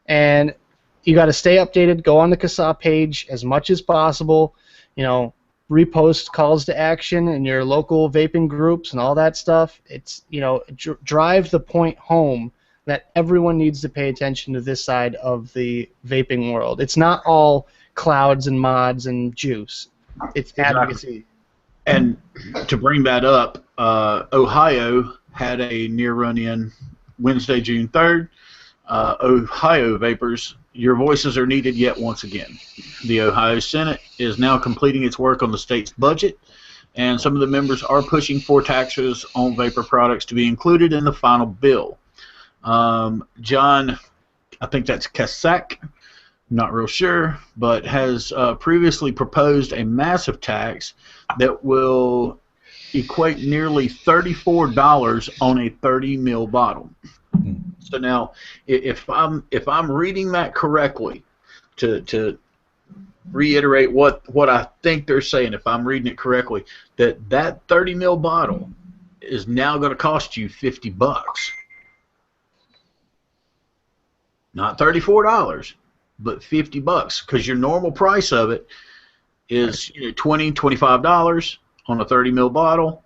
And you got to stay updated. Go on the CASA page as much as possible. Repost calls to action in your local vaping groups and all that stuff. It's drive the point home that everyone needs to pay attention to this side of the vaping world. It's not all clouds and mods and juice. It's advocacy. And to bring that up, Ohio had a near run-in Wednesday, June 3rd. Ohio vapors, your voices are needed yet once again. The Ohio Senate is now completing its work on the state's budget, and some of the members are pushing for taxes on vapor products to be included in the final bill. John, I think that's Kasich, not real sure, but has previously proposed a massive tax that will equate nearly $34 on a 30 ml bottle. So now, if I'm reading that correctly, to reiterate what I think they're saying, if I'm reading it correctly, that 30 ml bottle is now going to cost you $50, not $34. But $50, because your normal price of it is $20, $25 on a 30 ml bottle.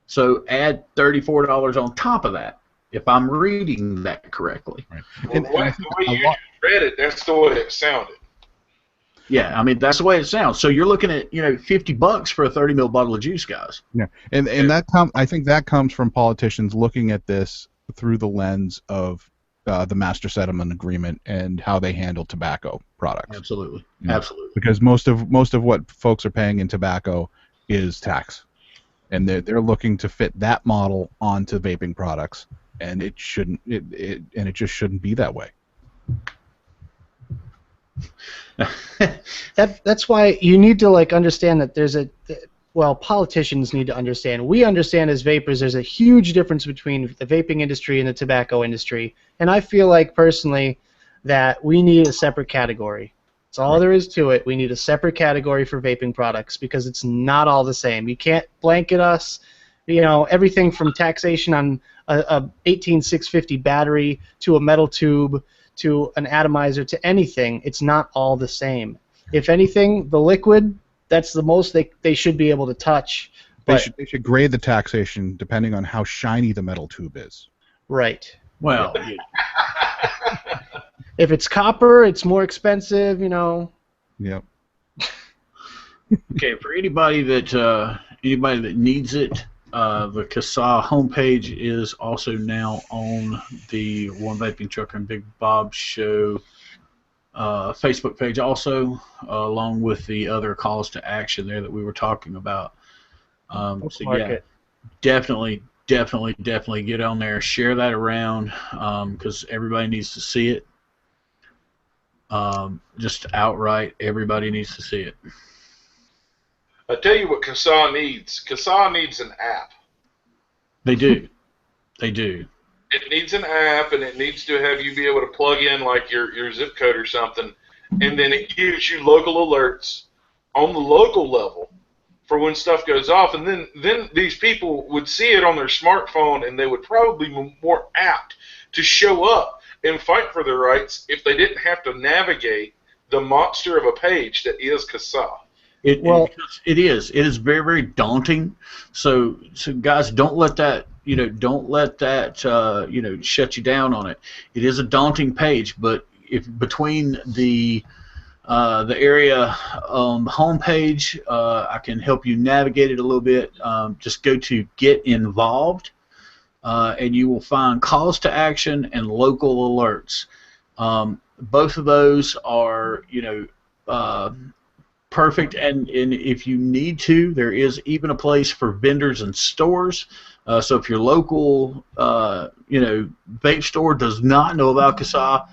So add $34 on top of that, if I'm reading that correctly. Right. Well, the way you read it, that's the way it sounded. Yeah, I mean that's the way it sounds. So you're looking at $50 for a 30 ml bottle of juice, guys. Yeah, and I think that comes from politicians looking at this through the lens of the master settlement agreement and how they handle tobacco products. Absolutely. You know, Absolutely. because most of what folks are paying in tobacco is tax, and they're looking to fit that model onto vaping products, and it just shouldn't be that way. That's why you need to like understand that there's politicians need to understand. We understand as vapors there's a huge difference between the vaping industry and the tobacco industry, and I feel like personally that we need a separate category. That's all there is to it. We need a separate category for vaping products because it's not all the same. You can't blanket us. You know, everything from taxation on a 18650 battery to a metal tube to an atomizer to anything. It's not all the same. If anything, the liquid, that's the most they should be able to touch. They should grade the taxation depending on how shiny the metal tube is. Right. Well, if it's copper, it's more expensive, you know. Yep. okay, for anybody that needs it, the CASA homepage is also now on the One Vaping Trucker and Big Bob Show Facebook page also, along with the other calls to action there that we were talking about. So yeah, definitely get on there, share that around, because everybody needs to see it. Just outright, everybody needs to see it. I tell you what CASA needs. CASA needs an app. They do. They do. It needs an app, and it needs to have you be able to plug in like your zip code or something, and then it gives you local alerts on the local level for when stuff goes off, and then these people would see it on their smartphone, and they would probably be more apt to show up and fight for their rights if they didn't have to navigate the monster of a page that is CASA. It is very, very daunting. So guys, don't let that shut you down on it. It is a daunting page, but if between the area homepage, I can help you navigate it a little bit. Just go to Get Involved, and you will find calls to action and local alerts. Both of those are, perfect, and if you need to, there is even a place for vendors and stores. So if your local, vape store does not know about CASA,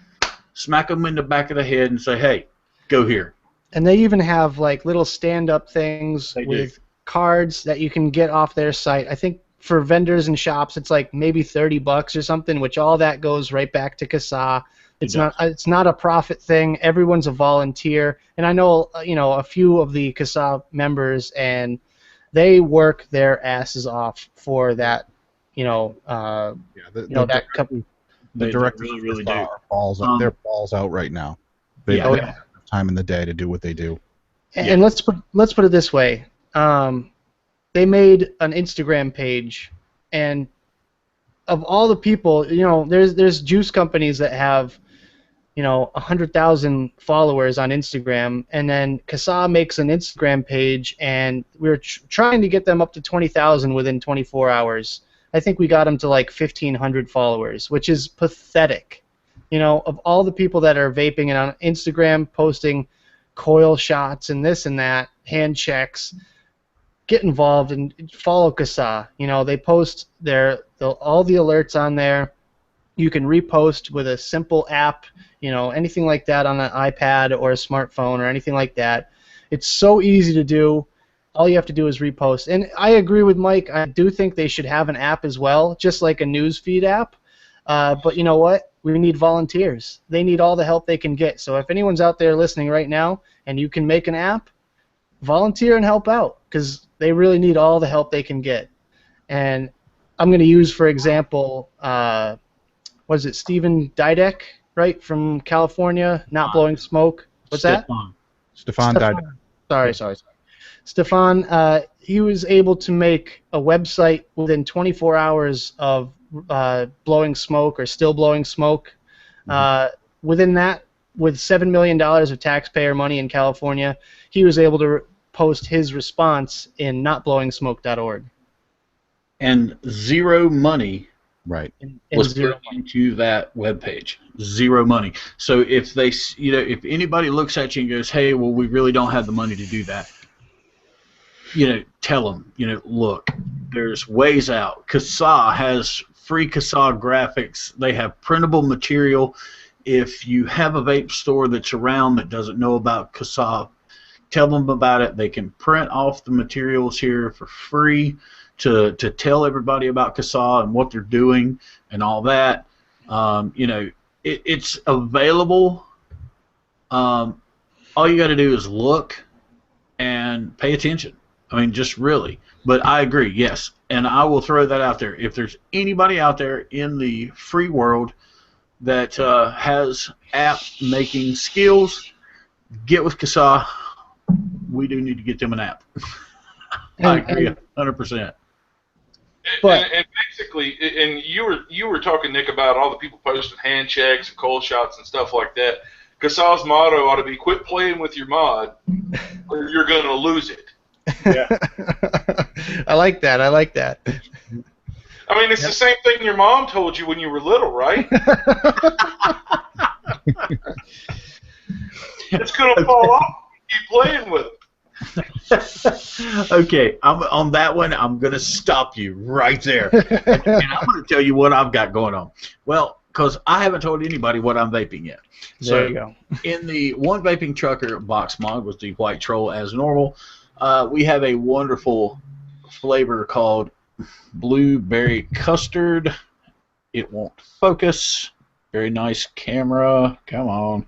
smack them in the back of the head and say, hey, go here. And they even have like little stand-up things with cards that you can get off their site. I think for vendors and shops, it's like maybe $30 or something, which all that goes right back to CASA. It's not a profit thing. Everyone's a volunteer, and I know a few of the CASA members, and they work their asses off for that. That company. The directors really do. They're balls out right now. They don't have time in the day to do what they do. And let's put it this way. They made an Instagram page, and of all the people, there's juice companies that have 100,000 followers on Instagram, and then CASA makes an Instagram page, and we're trying to get them up to 20,000 within 24 hours. I think we got them to like 1,500 followers, which is pathetic. Of all the people that are vaping and on Instagram posting coil shots and this and that, hand checks, get involved and follow CASA. They post all the alerts on there. You can repost with a simple app, anything like that on an iPad or a smartphone or anything like that. It's so easy to do. All you have to do is repost. And I agree with Mike. I do think they should have an app as well, just like a newsfeed app. But you know what? We need volunteers. They need all the help they can get. So if anyone's out there listening right now and you can make an app, volunteer and help out because they really need all the help they can get. And I'm going to use, for example, was it Stephen Didek, right, from California, not blowing smoke? What's that? Stefan Didek. Sorry. Stefan, he was able to make a website within 24 hours of blowing smoke or still blowing smoke. Within that, with $7 million of taxpayer money in California, he was able to post his response in notblowingsmoke.org. And zero money Right. was zero put into that webpage. Zero money. So if they, if anybody looks at you and goes, "Hey, well, we really don't have the money to do that," tell them, look, there's ways out. CASA has free CASA graphics. They have printable material. If you have a vape store that's around that doesn't know about CASA, tell them about it. They can print off the materials here for free to tell everybody about CASA and what they're doing and all that. It's available. All you got to do is look and pay attention. I mean, just really. But I agree, yes. And I will throw that out there. If there's anybody out there in the free world that has app-making skills, get with CASA. We do need to get them an app. I agree 100%. And basically, and you were talking, Nick, about all the people posting hand checks and cold shots and stuff like that. CASA's motto ought to be quit playing with your mod or you're going to lose it. Yeah. I like that. I mean, it's the same thing your mom told you when you were little, right? It's going to fall off if you keep playing with it. Okay, on that one, I'm going to stop you right there. And I'm going to tell you what I've got going on. Well, because I haven't told anybody what I'm vaping yet. There you go. In the One Vaping Trucker box mod with the White Troll as normal, we have a wonderful flavor called Blueberry Custard. It won't focus. Very nice camera. Come on.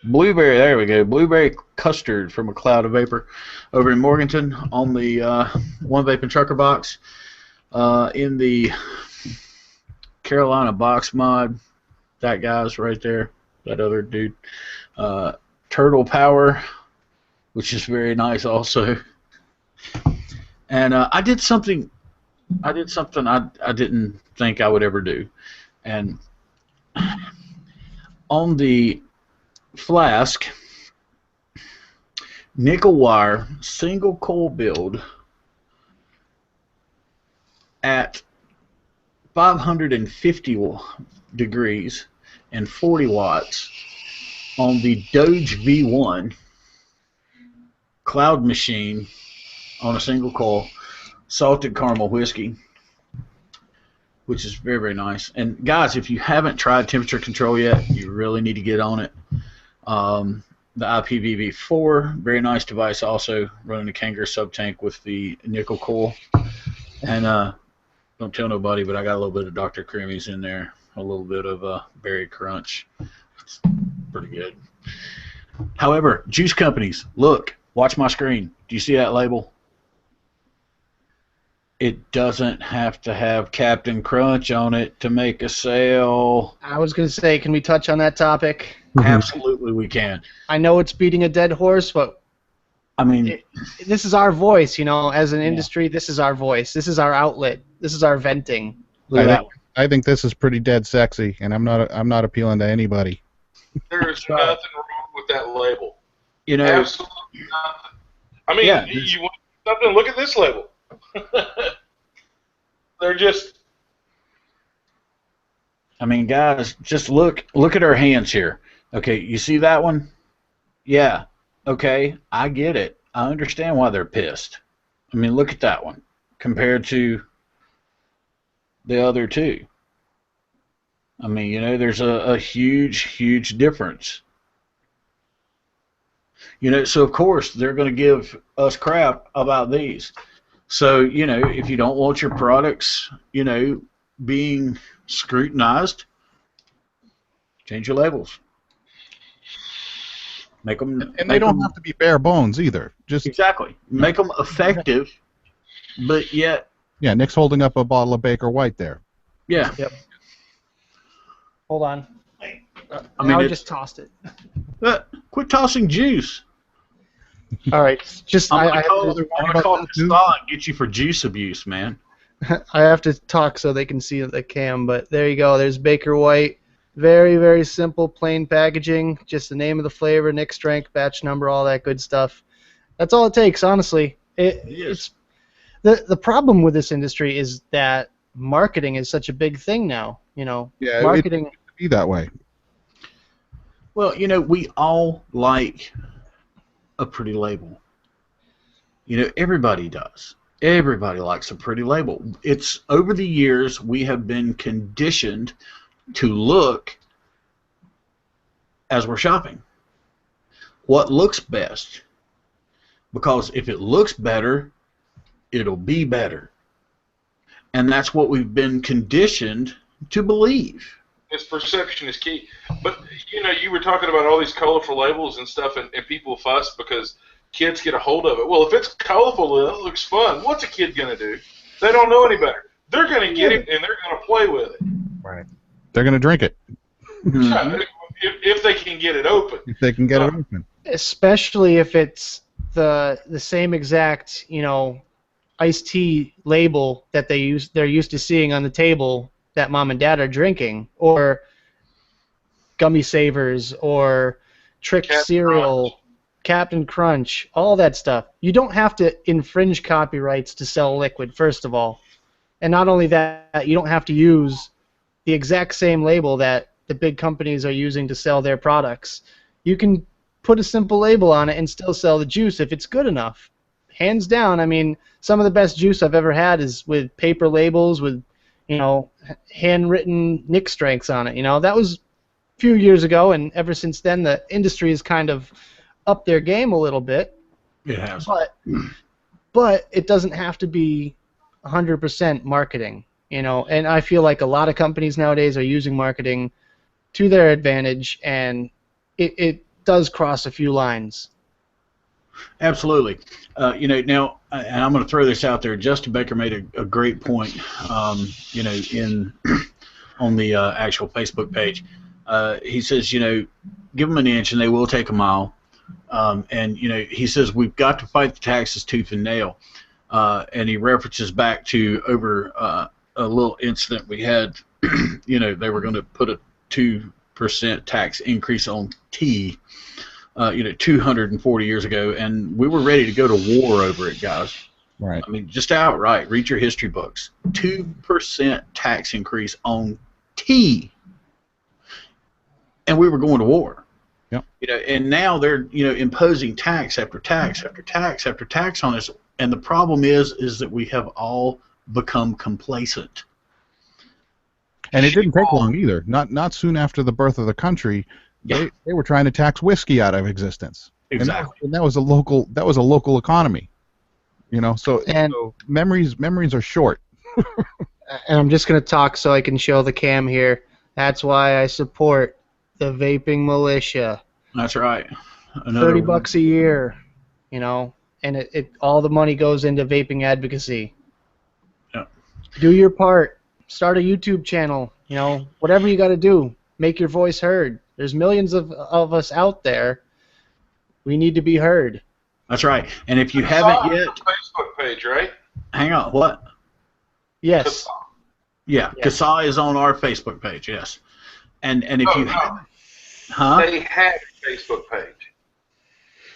Blueberry, there we go. Blueberry Custard from a Cloud of Vapor over in Morganton on the One Vaping Trucker box. In the Carolina box mod, that guy's right there, that other dude. Turtle Power, which is very nice also. And I did something I didn't think I would ever do. And on the flask, nickel wire, single coil build at 550 degrees and 40 watts on the Doge V1 cloud machine on a single coil, salted caramel whiskey, which is very, very nice. And guys, if you haven't tried temperature control yet, you really need to get on it. The IPVV4, very nice device also, running the Kanger sub-tank with the nickel coil. And don't tell nobody, but I got a little bit of Dr. Creamies in there, a little bit of Berry Crunch. It's pretty good. However, juice companies, look, watch my screen. Do you see that label? It doesn't have to have Captain Crunch on it to make a sale. I was going to say, can we touch on that topic? Absolutely, we can. I know it's beating a dead horse, but I mean, this is our voice, as an industry. This is our voice. This is our outlet. This is our venting. I think this is pretty dead sexy, and I'm not appealing to anybody. There's nothing wrong with that label. Absolutely nothing. I mean, yeah, you want something? Look at this label. They're just. I mean, guys, just look at our hands here. Okay, you see that one? Yeah. Okay, I get it. I understand why they're pissed. I mean, look at that one compared to the other two. I mean, there's a huge, huge difference. So of course they're going to give us crap about these. So, if you don't want your products, being scrutinized, change your labels. Make them, and they don't have to be bare bones either. Just exactly. Make them effective, but yet. Yeah, Nick's holding up a bottle of Baker White there. Yeah. Yep. Hold on. I just tossed it. Quit tossing juice. All right, just I'm gonna call CASA and get you for juice abuse, man. I have to talk so they can see the cam, but there you go. There's Baker White. Very, very simple, plain packaging. Just the name of the flavor, Nick strength, batch number, all that good stuff. That's all it takes, honestly. It's the problem with this industry is that marketing is such a big thing now. Yeah, Marketing. it be that way. Well, we all like a pretty label. Everybody does. Everybody likes a pretty label. It's over the years we have been conditioned to look as we're shopping. What looks best? Because if it looks better, it'll be better. And that's what we've been conditioned to believe. His perception is key. But, you were talking about all these colorful labels and stuff, and people fuss because kids get a hold of it. Well, if it's colorful and it looks fun, what's a kid going to do? They don't know any better. They're going to get it, and they're going to play with it. Right. They're going to drink it. If they can get it open. If they can get it open. Especially if it's the same exact, iced tea label that they're used to seeing on the table that mom and dad are drinking, or gummy savers, or Trick cereal, Captain Crunch, all that stuff. You don't have to infringe copyrights to sell liquid, first of all. And not only that, you don't have to use the exact same label that the big companies are using to sell their products. You can put a simple label on it and still sell the juice if it's good enough. Hands down, I mean, some of the best juice I've ever had is with paper labels with, handwritten Nick strengths on it. That was a few years ago, and ever since then the industry has kind of upped their game a little bit. It has. But it doesn't have to be 100% marketing, and I feel like a lot of companies nowadays are using marketing to their advantage, and it does cross a few lines. Absolutely. Now, and I'm going to throw this out there. Justin Baker made a great point, on the actual Facebook page. He says, give them an inch and they will take a mile. And he says, we've got to fight the taxes tooth and nail. And he references back to over a little incident we had. They were going to put a 2% tax increase on tea. 240 years ago, and we were ready to go to war over it, guys. Right. I mean, just outright, read your history books. 2% tax increase on tea, and we were going to war. Yep. And now they're imposing tax after tax after tax after tax on us, and the problem is that we have all become complacent. And it didn't take long either. Not soon after the birth of the country. Yeah. They were trying to tax whiskey out of existence. Exactly. And that was a local economy. So memories are short. And I'm just going to talk so I can show the cam here. That's why I support the vaping militia. That's right. $30 a year, and it all the money goes into vaping advocacy. Yeah. Do your part. Start a YouTube channel. Whatever you got to do. Make your voice heard. There's millions of us out there. We need to be heard. That's right. And if you haven't yet, Facebook page, right? Hang on. What? Yes. Yeah. Kasai is on our Facebook page. Yes. And if you haven't, they have a Facebook page.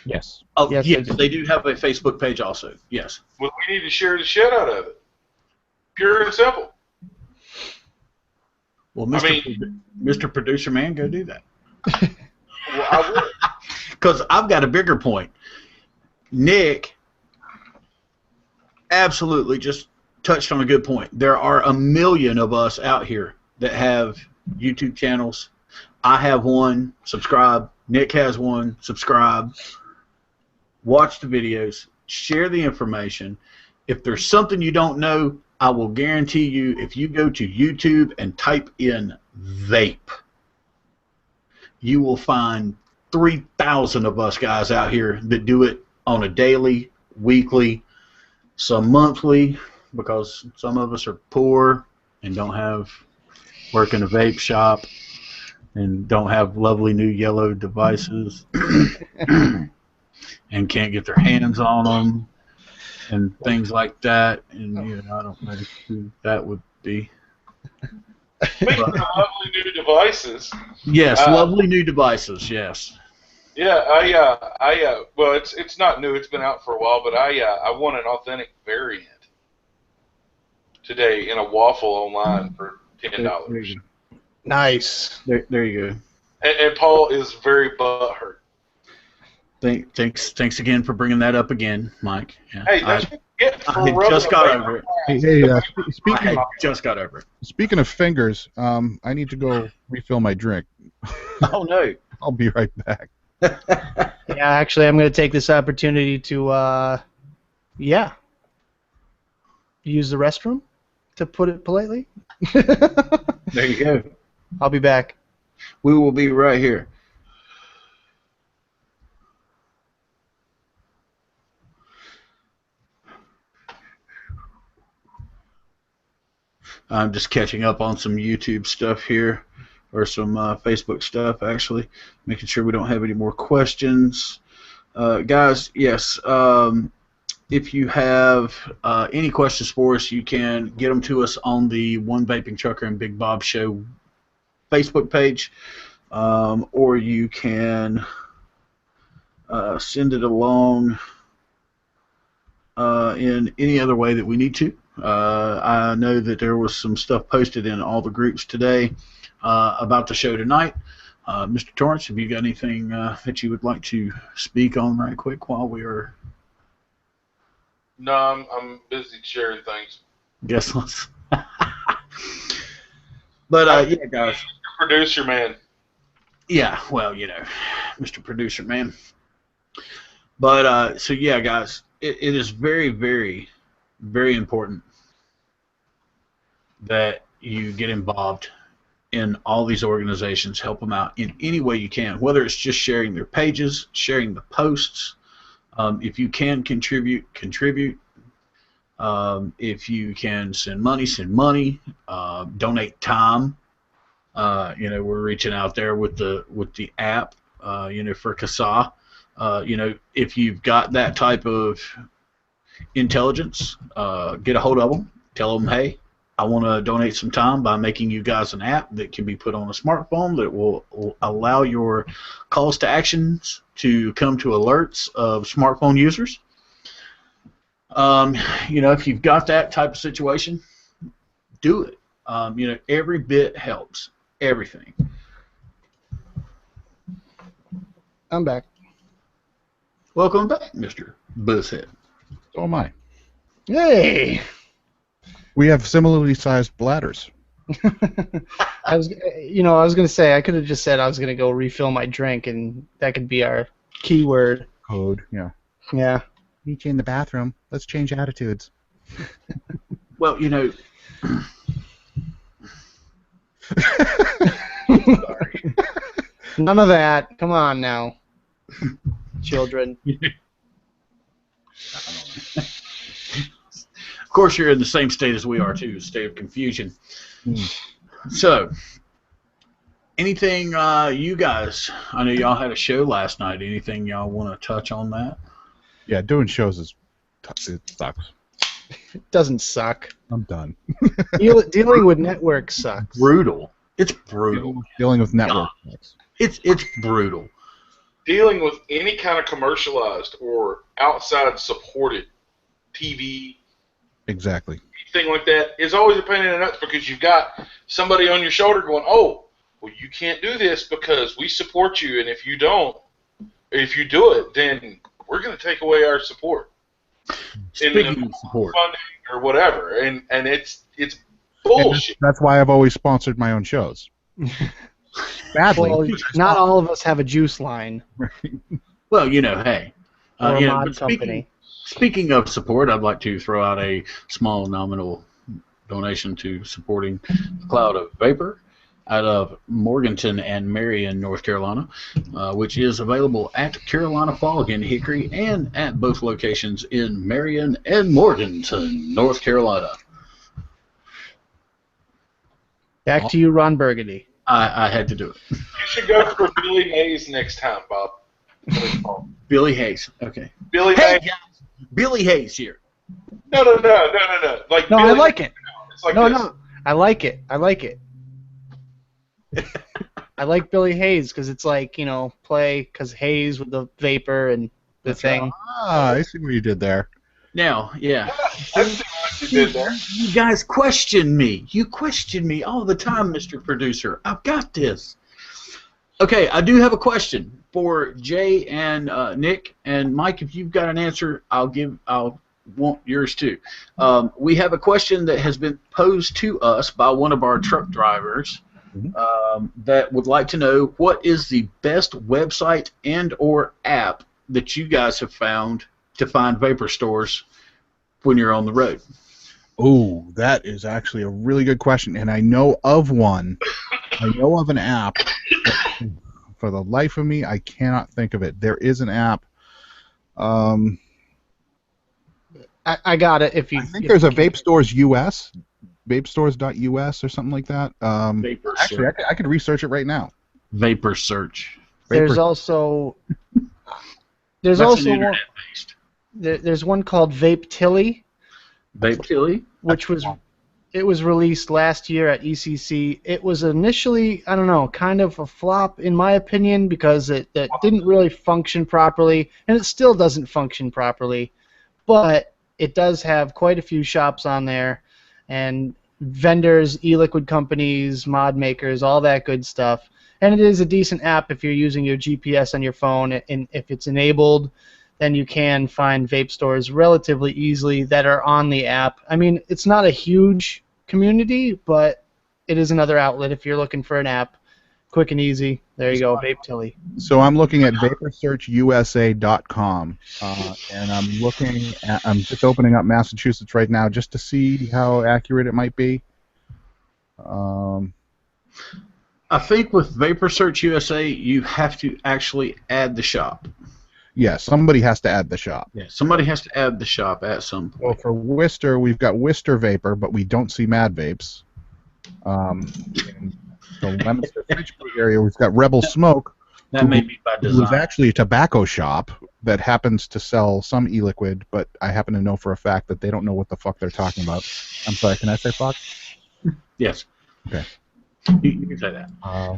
Yes. Oh, yes, they do have a Facebook page also. Yes. Well, we need to share the shit out of it. Pure and simple. Well, Mr. Producer Man, go do that. Well, I would. Because I've got a bigger point. Nick absolutely just touched on a good point. There are a million of us out here that have YouTube channels. I have one. Subscribe. Nick has one. Subscribe. Watch the videos. Share the information. If there's something you don't know, I will guarantee you, if you go to YouTube and type in vape, you will find 3,000 of us guys out here that do it on a daily, weekly, some monthly, because some of us are poor and don't have work in a vape shop and don't have lovely new yellow devices and can't get their hands on them. And things like that, and I don't know who that would be. Speaking of lovely new devices. Yes, lovely new devices. Yes. Yeah, well, it's not new. It's been out for a while, but I want an authentic variant. today in a waffle online for $10. Nice. There you go. And Paul is very butthurt. Thanks again for bringing that up again, Mike. Yeah, Hey, that's what you get for I rubbing just a got vape over it. Hey, I just got over it. speaking of fingers, I need to go refill my drink. Oh no. I'll be right back. Yeah, actually, I'm going to take this opportunity to, use the restroom, to put it politely. There you go. I'll be back. We will be right here. I'm just catching up on some YouTube stuff here, or some Facebook stuff, actually, making sure we don't have any more questions. Guys, yes, if you have any questions for us, you can get them to us on the One Vaping Trucker and Big Bob Show Facebook page, or you can send it along in any other way that we need to. I know that there was some stuff posted in all the groups today about the show tonight. Mr. Torrance, have you got anything that you would like to speak on right quick while we are... No, I'm busy sharing things. guessless? But, yeah, guys. Producer man. Yeah, well, you know, Mr. Producer Man. But, so, yeah, guys, it is very, very, very important that you get involved in all these organizations, help them out in any way you can, whether it's just sharing their pages, sharing the posts. If you can contribute, contribute. If you can send money, donate time. You know, we're reaching out there with the app, you know, for CASA. You know, if you've got that type of intelligence, get a hold of them. Tell them, hey, I want to donate some time by making you guys an app that can be put on a smartphone that will allow your calls to actions to come to alerts of smartphone users. You know, if you've got that type of situation, do it. You know, every bit helps. Everything. I'm back. Welcome back, Mr. Buzzhead. So am I. Hey! We have similarly sized bladders. I was going to say, I could have just said I was going to go refill my drink, and that could be our keyword. Code, yeah. Yeah. Meet you in the bathroom. Let's change attitudes. Well, you know... Sorry. None of that. Come on now. Children. Of course, you're in the same state as we are, too, state of confusion. So, anything you guys, I know y'all had a show last night, anything y'all want to touch on that? Yeah, doing shows it sucks. It doesn't suck. I'm done. Dealing with networks sucks. Brutal. It's brutal. Dealing with network sucks. It's brutal. Dealing with any kind of commercialized or outside supported TV, Exactly. anything like that, is always a pain in the nuts because you've got somebody on your shoulder going, oh, well, you can't do this because we support you, and if you don't, if you do it, then we're going to take away our support. Speaking of support. Funding or whatever, and it's bullshit. That's why I've always sponsored my own shows. Badly. Well, not all of us have a juice line. Well, you know, hey. Or a you know, mod but company. Speaking of support, I'd like to throw out a small nominal donation to supporting Cloud of Vapor out of Morganton and Marion, North Carolina, which is available at Carolina Fog in Hickory and at both locations in Marion and Morganton, North Carolina. Back to you, Ron Burgundy. I had to do it. You should go for Billy Hayes next time, Bob. Billy Hayes. Okay. Billy Hey, Hayes. guys, Billy Hayes here. No. Like No, Billy I like it. It's like No, this. no, I like it. I like it. I like Billy Hayes because it's like, you know, play because Hayes with the vapor and the That's thing. Ah, I see what you did there. Now, yeah. That's you did there. You guys question me. You question me all the time, Mr. Producer. I've got this. Okay, I do have a question for Jay and Nick and Mike. If you've got an answer, I'll want yours too. We have a question that has been posed to us by one of our truck drivers that would like to know what is the best website and/or app that you guys have found to find vapor stores when you're on the road. Oh, that is actually a really good question, and I know of one. I know of an app. For the life of me, I cannot think of it. There is an app. I got it. If you, I think there's a Vape Stores US, vapestores.us or something like that. Vapor Actually, Search. I could research it right now. Vapor Search. there's also That's one. internet-based. There's one called Vape Tilly, Vape Tilly? which was released last year at ECC. It was initially, I don't know, kind of a flop in my opinion because it didn't really function properly, and it still doesn't function properly. But it does have quite a few shops on there, and vendors, e-liquid companies, mod makers, all that good stuff. And it is a decent app if you're using your GPS on your phone, and if it's enabled, then you can find vape stores relatively easily that are on the app. I mean, it's not a huge community, but it is another outlet if you're looking for an app. Quick and easy. There you go, Vape Tilly. So I'm looking at vaporsearchusa.com, and I'm just opening up Massachusetts right now just to see how accurate it might be. I think with Vapor Search USA, you have to actually add the shop. Yeah, somebody has to add the shop. Yeah, somebody has to add the shop at some point. Well, for Worcester, we've got Worcester Vapor, but we don't see Mad Vapes. In the Leominster Fitchburg area, we've got Rebel Smoke, That may be by who is design. actually a tobacco shop that happens to sell some e-liquid, but I happen to know for a fact that they don't know what the fuck they're talking about. I'm sorry, can I say fuck? Yes. Okay. You can say that.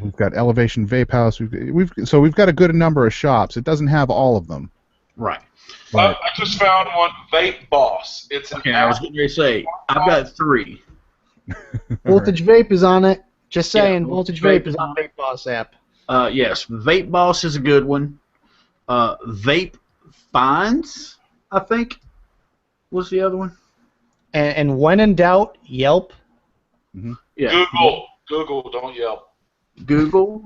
We've got Elevation Vape House. We've got a good number of shops. It doesn't have all of them. Right. But I just found one, Vape Boss. It's an Okay, I was app. getting ready to say, I've got 3. Voltage Vape is on it. Just saying, Yeah, Voltage Vape Vape is on Vape Boss app. Yes, Vape Boss is a good one. Vape Finds, I think, was the other one. And when in doubt, Yelp. Yeah. Google, don't yell. Google.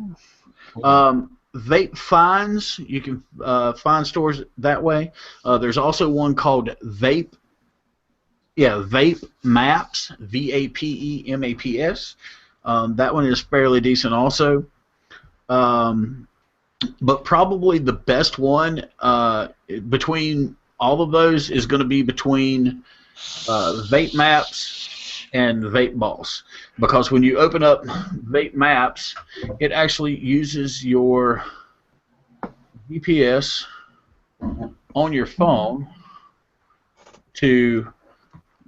Vape Finds, you can find stores that way. There's also one called Vape Maps, VAPEMAPS. That one is fairly decent also. But probably the best one between all of those is going to be between Vape Maps and Vape Boss, because when you open up Vape Maps, it actually uses your GPS on your phone to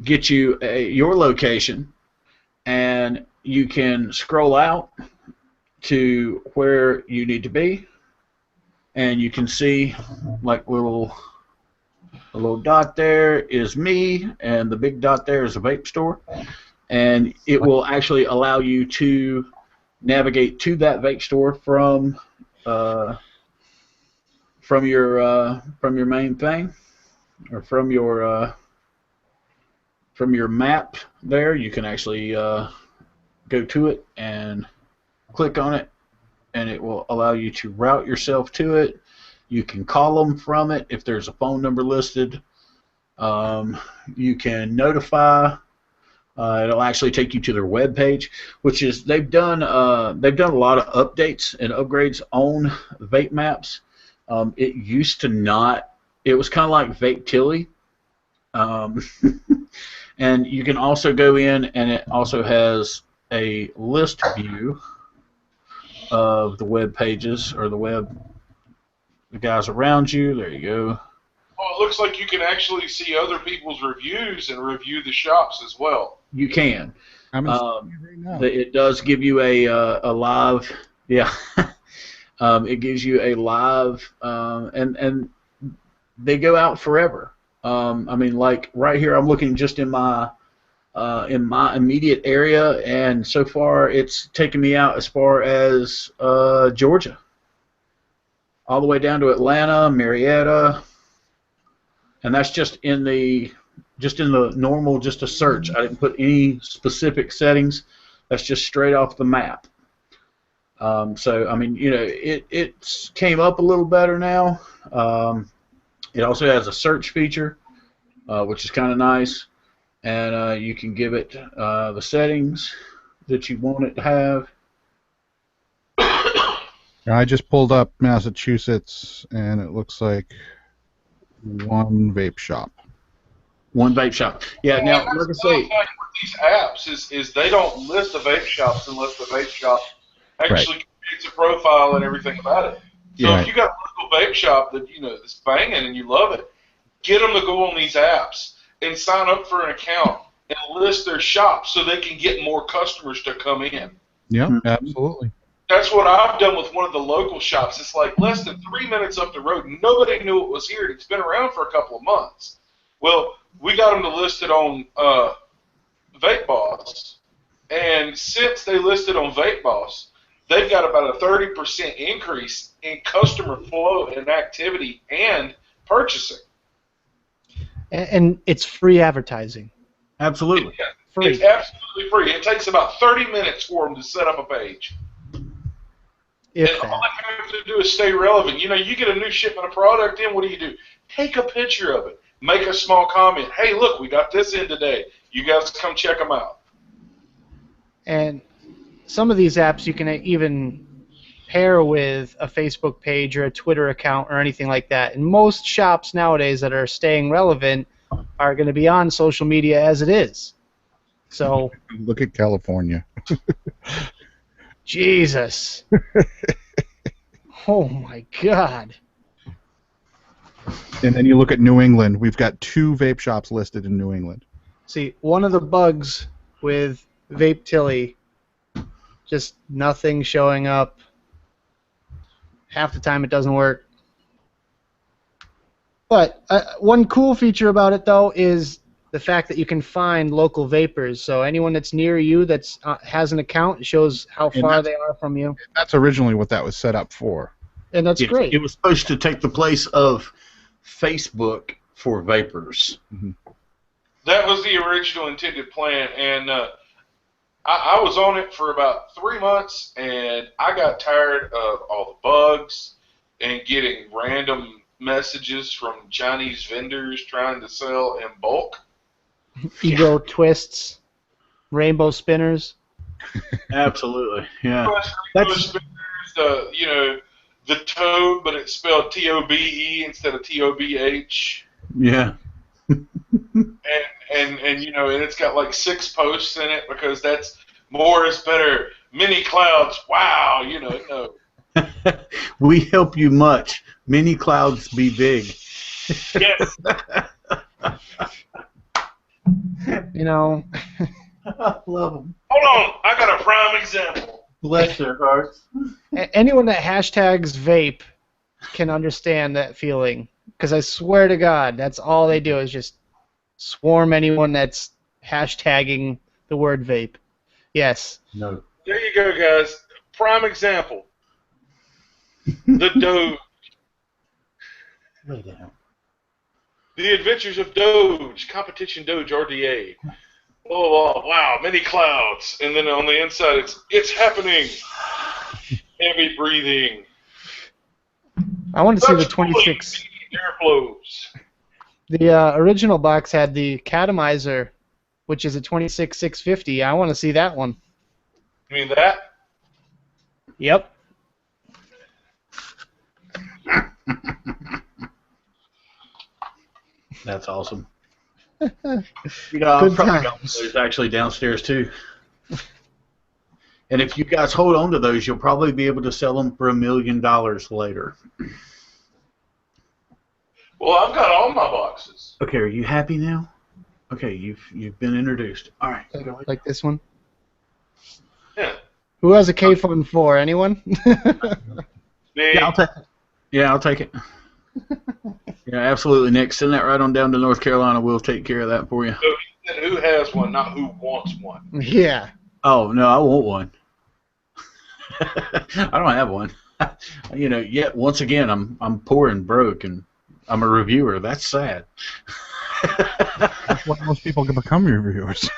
get you your location, and you can scroll out to where you need to be, and you can see like a little dot there is me, and the big dot there is a vape store, and it will actually allow you to navigate to that vape store from your main thing, or from your map there. You can actually go to it and click on it, and it will allow you to route yourself to it. You can call them from it if there's a phone number listed. You can notify. It'll actually take you to their web page, which is they've done a lot of updates and upgrades on Vape Maps. It used to not. It was kind of like Vape Tilly. And you can also go in, and it also has a list view of the web pages, or the guys around you. There you go. Oh, it looks like you can actually see other people's reviews and review the shops as well. You can. I'm right now. It does give you a live. Yeah. It gives you a live, and they go out forever. I mean, like right here, I'm looking just in my immediate area, and so far it's taken me out as far as Georgia, all the way down to Atlanta, Marietta, and that's just in the normal, just a search. I didn't put any specific settings. That's just straight off the map. So I mean, you know, it came up a little better now. It also has a search feature, which is kind of nice, and you can give it the settings that you want it to have. I just pulled up Massachusetts, and it looks like one vape shop. One vape shop. Yeah. Now, that's like I the say, thing with these apps is they don't list the vape shops unless the vape shop actually creates a profile and everything about it. So Yeah. if you got a local vape shop that you know is banging and you love it, get them to go on these apps and sign up for an account and list their shop so they can get more customers to come in. Yeah, Mhm. absolutely. That's what I've done with one of the local shops. It's like less than 3 minutes up the road. Nobody knew it was here. It's been around for a couple of months. Well, we got them to list it on Vape Boss. And since they listed on Vape Boss, they've got about a 30% increase in customer flow and activity and purchasing. And it's free advertising. absolutely. Free. It's absolutely free. It takes about 30 minutes for them to set up a page. If And all that. they have to do is stay relevant. You know, you get a new shipment of product in, what do? Take a picture of it. Make a small comment. Hey, look, we got this in today. You guys come check them out. And some of these apps you can even pair with a Facebook page or a Twitter account or anything like that. And most shops nowadays that are staying relevant are going to be on social media as it is. So, Look at California. Jesus. Oh my God. And then you look at New England. We've got 2 vape shops listed in New England. See, one of the bugs with Vape Tilly, just nothing showing up. Half the time it doesn't work. But one cool feature about it, though, is the fact that you can find local vapors. So anyone that's near you that's has an account, it shows how far they are from you. That's originally what that was set up for. And that's great. It was supposed to take the place of Facebook for vapors. That was the original intended plan, and I was on it for about 3 months, and I got tired of all the bugs and getting random messages from Chinese vendors trying to sell in bulk. Ego twists, rainbow spinners. Absolutely, yeah. That's you know, the toad, but it's spelled T-O-B-E instead of T-O-B-H. Yeah. And you know, and it's got like 6 posts in it because that's more is better. Mini clouds, wow, you know. We help you much. Many clouds be big. Yes. You know, I love them. Hold on, I got a prime example. Bless their hearts. anyone that hashtags vape can understand that feeling. Because I swear to God, that's all they do is just swarm anyone that's hashtagging the word vape. Yes. No. There you go, guys. Prime example. The Doge. Lay down. The Adventures of Doge. Competition Doge RDA. Oh, wow, many clouds. And then on the inside, it's happening. Heavy breathing. I want to see the Such 26. Airflows. The original box had the Catamizer, which is a 26650. I want to see that one. You mean that? Yep. That's awesome. You know, I've Good probably got one times. of those actually downstairs too. And if you guys hold on to those, you'll probably be able to sell them for $1 million later. Well, I've got all my boxes. Okay, are you happy now? Okay, you've been introduced. All right. Like this one. Yeah. Who has a K-Phone 4? Anyone? Me. Yeah, I'll take it. Yeah, I'll take it. Yeah, absolutely, Nick. Send that right on down to North Carolina. We'll take care of that for you. So you said who has one, not who wants one. Yeah. Oh no, I want one. I don't have one. You know, yet once again, I'm poor and broke, and I'm a reviewer. That's sad. That's why most people can become reviewers.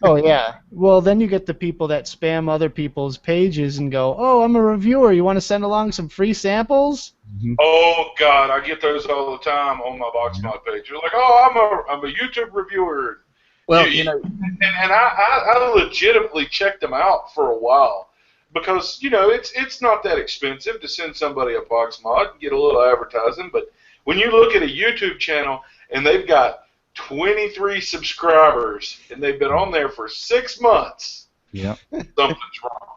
Oh yeah. Well, then you get the people that spam other people's pages and go, "Oh, I'm a reviewer. You want to send along some free samples?" Oh God, I get those all the time on my BoxMod page. You're like, oh, I'm a YouTube reviewer. Well, you know, and I legitimately checked them out for a while because it's not that expensive to send somebody a BoxMod and get a little advertising. But when you look at a YouTube channel and they've got 23 subscribers and they've been on there for 6 months, Yep. something's wrong.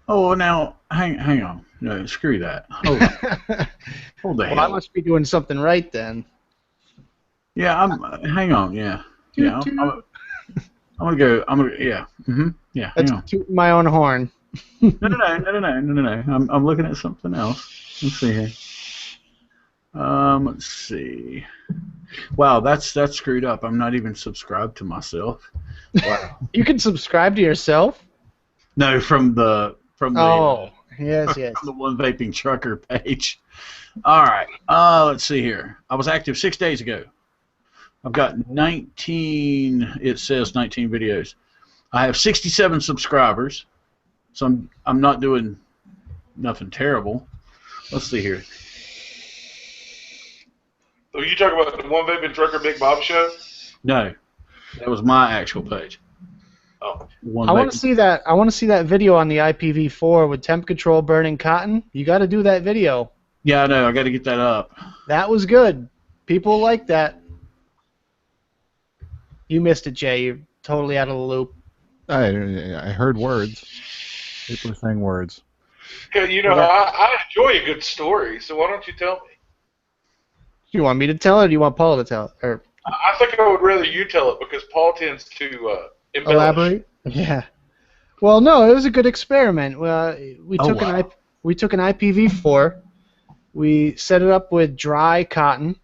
oh, now hang on. No, screw that. Hold the hell. Well, I must be doing something right then. Yeah, hang on. Yeah, yeah. I'm gonna go. Yeah. Yeah. That's Hang on. tooting my own horn. No. I'm looking at something else. Let's see here. Let's see. Wow, that's screwed up. I'm not even subscribed to myself. Wow. You can subscribe to yourself? No, from the Oh, yes. from the One Vaping Trucker page. All right. Let's see here. I was active 6 days ago. I've got 19. It says 19 videos. I have 67 subscribers, so I'm not doing nothing terrible. Let's see here. So you talk about the One Vaping Trucker Big Bob show? No, that was my actual page. Oh. I want to see that. I want to see that video on the IPv4 with temp control burning cotton. You got to do that video. Yeah, I know. I got to get that up. That was good. People like that. You missed it, Jay. You're totally out of the loop. I heard words. People are saying words. Hey, I enjoy a good story, so why don't you tell me? Do you want me to tell it, or do you want Paul to tell it? Or I think I would rather you tell it because Paul tends to embellish. elaborate? Yeah. Well, no, it was a good experiment. We took an IPv4. We set it up with dry cotton,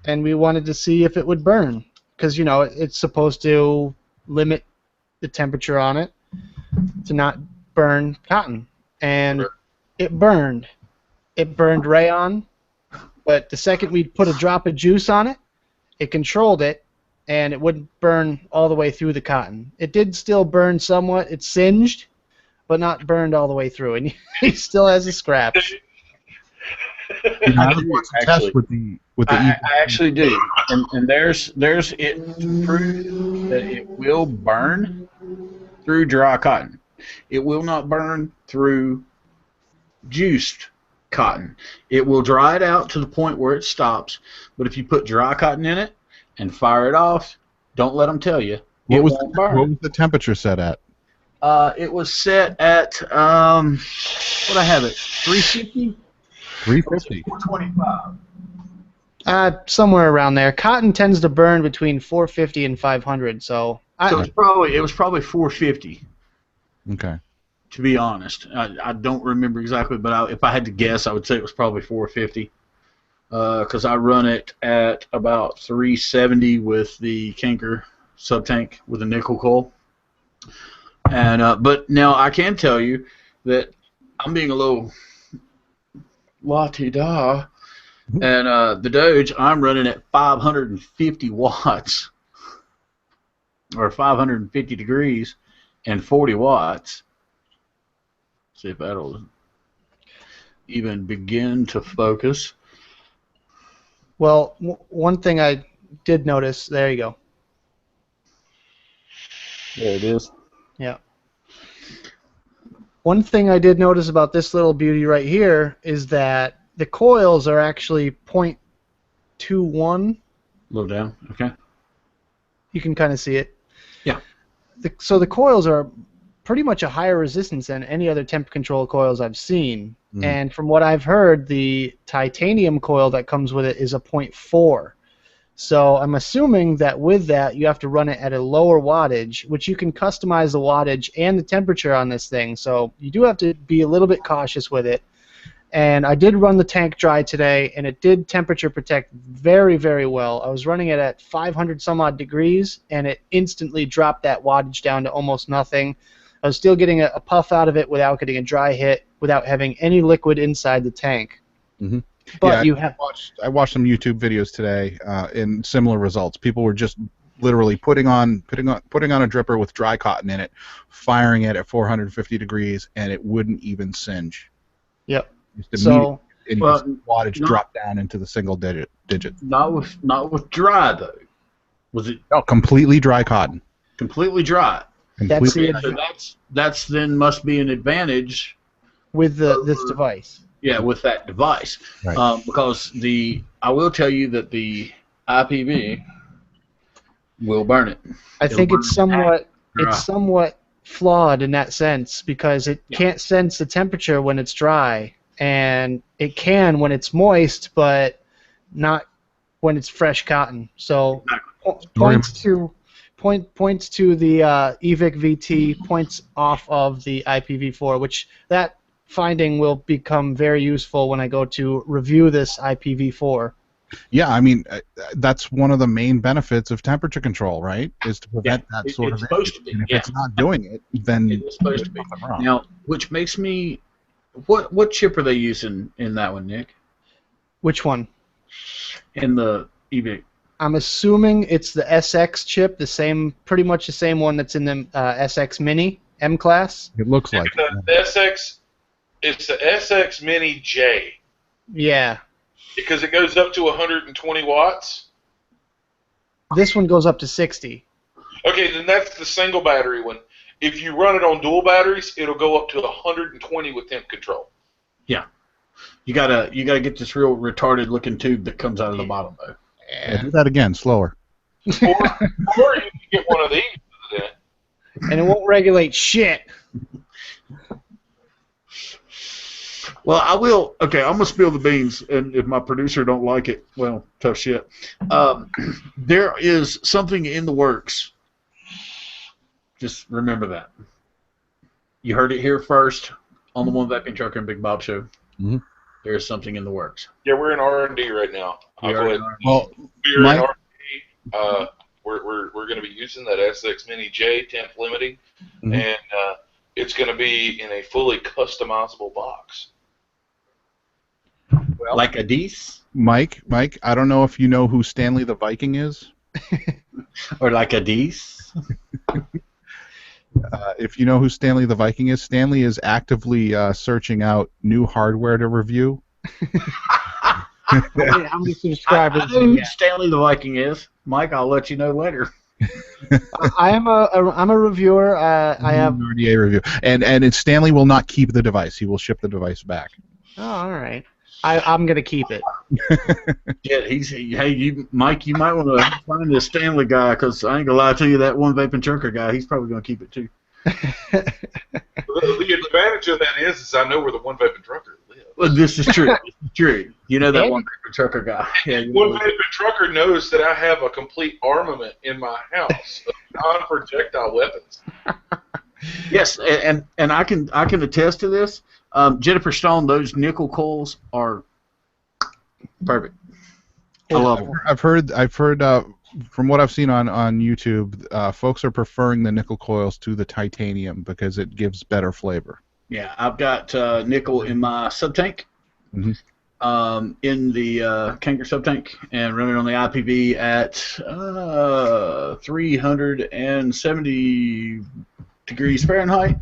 and we wanted to see if it would burn, because it's supposed to limit the temperature on it to not burn cotton, and Sure. it burned. It burned rayon, but the second we put a drop of juice on it, it controlled it, and it wouldn't burn all the way through the cotton. It did still burn somewhat. It singed, but not burned all the way through, and he still has a scratch. I want to test with the I actually do, and there's it to prove that it will burn through dry cotton. It will not burn through juiced cotton. It will dry it out to the point where it stops, but if you put dry cotton in it and fire it off, don't let them tell you. What was the temperature set at? It was set at what I have it 350. 350. 425. Somewhere around there. Cotton tends to burn between 450 and 500, so So it was probably 450. Okay. To be honest, I don't remember exactly, but if I had to guess, I would say it was probably 450. Because I run it at about 370 with the Kanker sub-tank with a nickel coil. And but now I can tell you that I'm being a little la-ti-da, and the Doge I'm running at 550 watts, or 550 degrees, and 40 watts. See if that'll even begin to focus. Well, one thing I did notice, there you go. There it is. Yeah. One thing I did notice about this little beauty right here is that the coils are actually 0.21. Low down, okay. You can kind of see it. Yeah. So the coils are pretty much a higher resistance than any other temp control coils I've seen. Mm. And from what I've heard, the titanium coil that comes with it is a 0.4. So I'm assuming that with that, you have to run it at a lower wattage, which you can customize the wattage and the temperature on this thing. So you do have to be a little bit cautious with it. And I did run the tank dry today, and it did temperature protect very, very well. I was running it at 500 some odd degrees, and it instantly dropped that wattage down to almost nothing. I was still getting a puff out of it without getting a dry hit, without having any liquid inside the tank. Mm-hmm. But yeah, I watched some YouTube videos today in similar results. People were just literally putting on a dripper with dry cotton in it, firing it at 450 degrees, and it wouldn't even singe. Yep. So, wattage dropped down into the single digit. Not with dry though. Was it? Oh, completely dry cotton. Completely dry. Completely. That's then must be an advantage with this device. Yeah, with that device, right. Because I will tell you that the IPV will burn it. I think it's somewhat flawed in that sense because it can't sense the temperature when it's dry, and it can when it's moist, but not when it's fresh cotton. So points to the EVIC VT, points off of the IPv4, which that finding will become very useful when I go to review this IPv4. Yeah, I mean, that's one of the main benefits of temperature control, right? Is to prevent that sort of issue. And if it's not doing it, then it's supposed to be. Wrong. Now, which makes me, what chip are they using in that one, Nick? Which one? In the EVIC. I'm assuming it's the SX chip, pretty much the same one that's in the SX Mini M class. It looks like the SX. It's the SX Mini J. Yeah. Because it goes up to 120 watts. This one goes up to 60. Okay, then that's the single battery one. If you run it on dual batteries, it'll go up to 120 with temp control. Yeah. You gotta get this real retarded looking tube that comes out of the bottom though. Yeah, do that again, slower. Or you can get one of these. And it won't regulate shit. Well, I will. Okay, I'm gonna spill the beans, and if my producer don't like it, well, tough shit. There is something in the works. Just remember that. You heard it here first on the One Vaping Trucker and Big Bob Show. Mm-hmm. There is something in the works. Yeah, we're in R&D right now. Well, we're in R&D. We're going to be using that SX Mini J temp limiting, and it's going to be in a fully customizable box. Well, like a Dees? Mike, I don't know if you know who Stanley the Viking is. Or like a Dees? If you know who Stanley the Viking is, Stanley is actively searching out new hardware to review. How many subscribers? I know who Stanley the Viking is. Mike, I'll let you know later. I'm a reviewer. I have RDA review, and Stanley will not keep the device. He will ship the device back. Oh, all right. I'm gonna keep it. Yeah, Mike, you might want to find this Stanley guy because I ain't gonna lie to you, that One Vaping Trucker guy, he's probably gonna keep it too. The advantage of that is I know where the One Vaping Trucker lives. Well, this is true. It's true. You know that One Vaping Trucker guy. Yeah, One Vaping Trucker knows that I have a complete armament in my house of non-projectile weapons. Yes, and I can attest to this. Jennifer Stone, those nickel coils are perfect. I love them. I've heard from what I've seen on YouTube, folks are preferring the nickel coils to the titanium because it gives better flavor. Yeah, I've got nickel in my sub-tank, in the Kanker sub-tank, and running on the IPV at 370 degrees Fahrenheit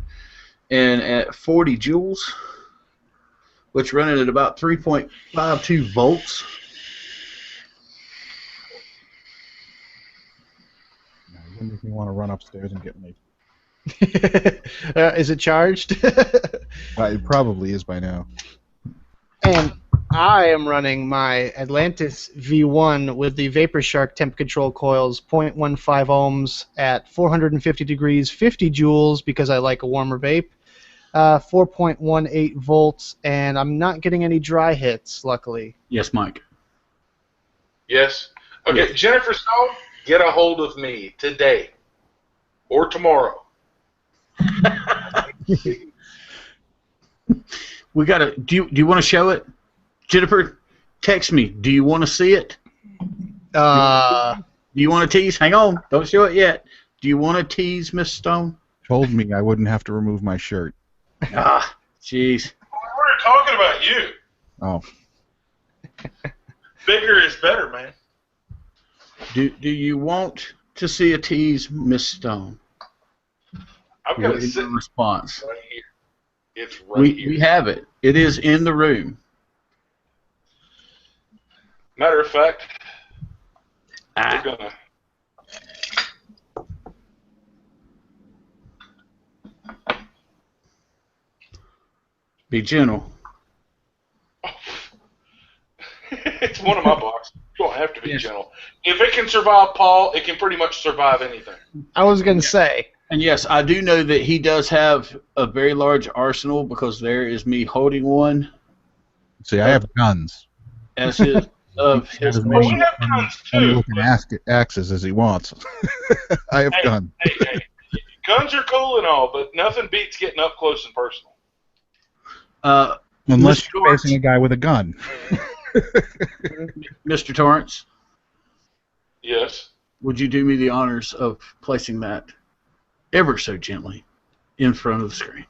and at 40 joules, which running at about 3.52 volts. You make me want to run upstairs and get my. Is it charged? It probably is by now. And I am running my Atlantis V1 with the Vapor Shark temp control coils, 0.15 ohms at 450 degrees, 50 joules because I like a warmer vape, 4.18 volts, and I'm not getting any dry hits, luckily. Yes, Mike. Yes. Okay, yes. Jennifer Stone, get a hold of me today or tomorrow. We gotta. Do you want to show it, Jennifer? Text me. Do you want to see it? Do you want to tease? Hang on. Don't show it yet. Do you want to tease Miss Stone? Told me I wouldn't have to remove my shirt. Ah, jeez. We're talking about you. Oh. Bigger is better, man. Do you want to see a tease, Miss Stone? I've got What a is your response? right here. It's right here. We have it. It is in the room. Matter of fact, Ah. we're gonna. Be gentle. It's one of my boxes. You don't have to be gentle. If it can survive Paul, it can pretty much survive anything. I was going to say. And yes, I do know that he does have a very large arsenal because there is me holding one See, I have guns. as his of his. As Well, many we have guns funny too. looking axes as he wants. I have guns. Hey, guns are cool and all, but nothing beats getting up close and personal. Unless Mr. you're facing a guy with a gun. Mr. Torrance, Yes. would you do me the honors of placing that ever so gently in front of the screen?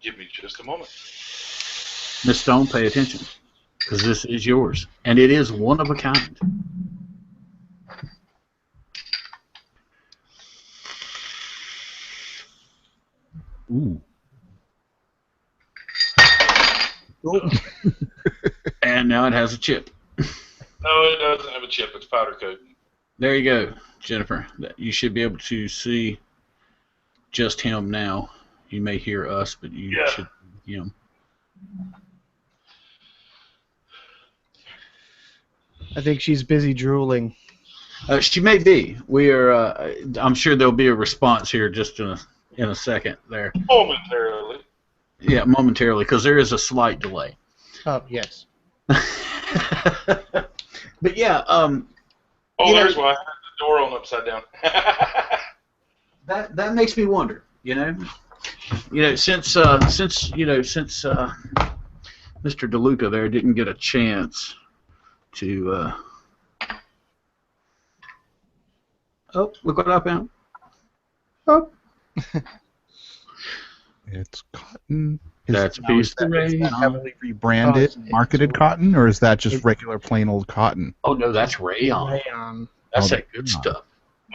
Give me just a moment. Miss Stone, pay attention, because this is yours, and it is one of a kind. Ooh. And now it has a chip. No, it doesn't have a chip. It's powder coat. There you go, Jennifer. You should be able to see just him now. You may hear us, but you should see him. I think she's busy drooling. She may be. We are. I'm sure there'll be a response here just in a second. There. Momentarily. Yeah, momentarily, because there is a slight delay. Oh, yes. But yeah. Oh, there's why I had the door on upside down. That makes me wonder. Since Mr. DeLuca there didn't get a chance to. Oh, look what I found. Oh. It's cotton. That's a piece of is that rayon. heavily rebranded, marketed cotton, or is that just regular plain old cotton? Oh no, that's rayon. Rayon. That's Oh, that good stuff.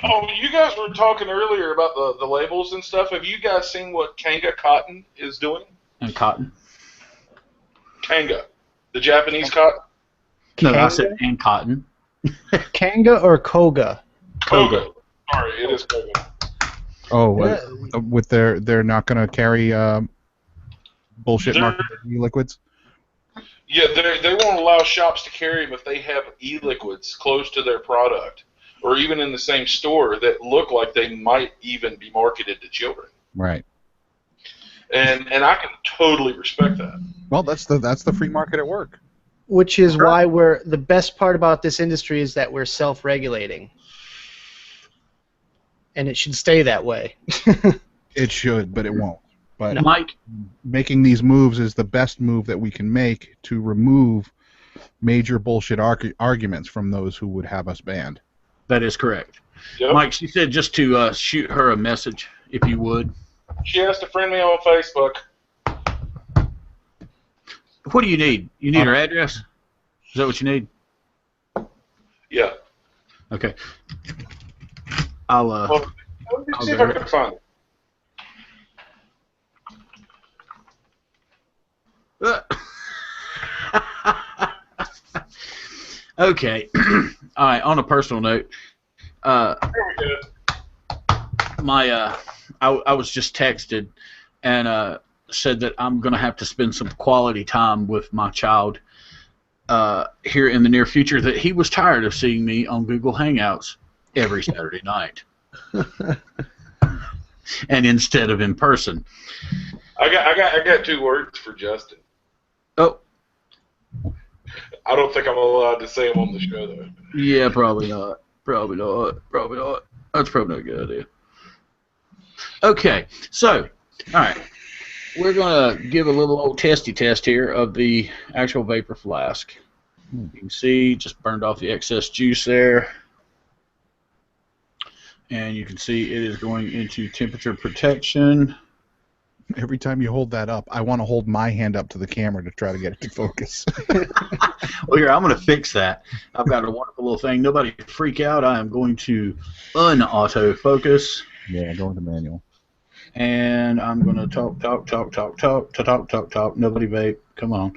Oh, you guys were talking earlier about the labels and stuff. Have you guys seen what Kanga Cotton is doing? And cotton. Kanga, the Japanese cotton. No, I Kanga? said and cotton. Kanga or Koga? Koga. Sorry, it is Koga. Oh, with they're not going to carry bullshit They're- marketed e-liquids? Yeah, they won't allow shops to carry them if they have e-liquids close to their product, or even in the same store that look like they might even be marketed to children. Right. And I can totally respect that. Well, that's the free market at work. Which is why the best part about this industry is that we're self-regulating. And it should stay that way. It should, but it won't. But Mike, making these moves is the best move that we can make to remove major bullshit arguments from those who would have us banned. that is correct. Yep. Mike, she said just to shoot her a message, if you would. She has to friend me on Facebook. What do you need? You need her address? Is that what you need? Yeah. Okay. I'll Well, let me I'll see if go I can find it. Okay. All right. On a personal note, There we go. I was just texted and said that I'm gonna have to spend some quality time with my child here in the near future. That he was tired of seeing me on Google Hangouts every Saturday night, and instead of in person. I got 2 words for Justin. Oh. I don't think I'm allowed to say them on the show though. Yeah, probably not. Probably not. Probably not. That's probably not a good idea. Okay, so, all right. we're going to give a little old testy test here of the actual vapor flask. You can see just burned off the excess juice there. And you can see it is going into temperature protection. Every time you hold that up, I want to hold my hand up to the camera to try to get it to focus. Well, here, I'm going to fix that. I've got a wonderful little thing. Nobody freak out. I am going to un-auto-focus. Yeah, go into manual. And I'm going to talk. Nobody vape. Come on.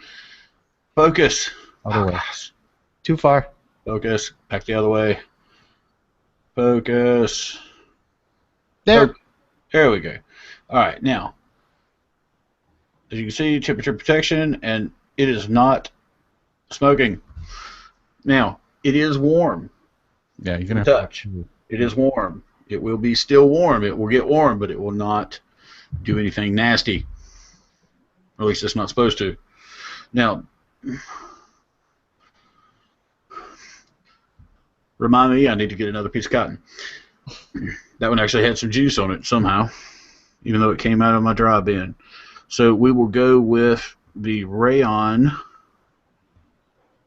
Focus. Other way. Too far. Focus. Back the other way. Focus. There. There we go. All right, now, as you can see, temperature protection, and it is not smoking. Now, it is warm. Yeah, you can have touch. It is warm. It will be still warm. It will get warm, but it will not do anything nasty. Or at least it's not supposed to. Now, remind me, I need to get another piece of cotton. That one actually had some juice on it somehow, even though it came out of my dry bin. So we will go with the rayon.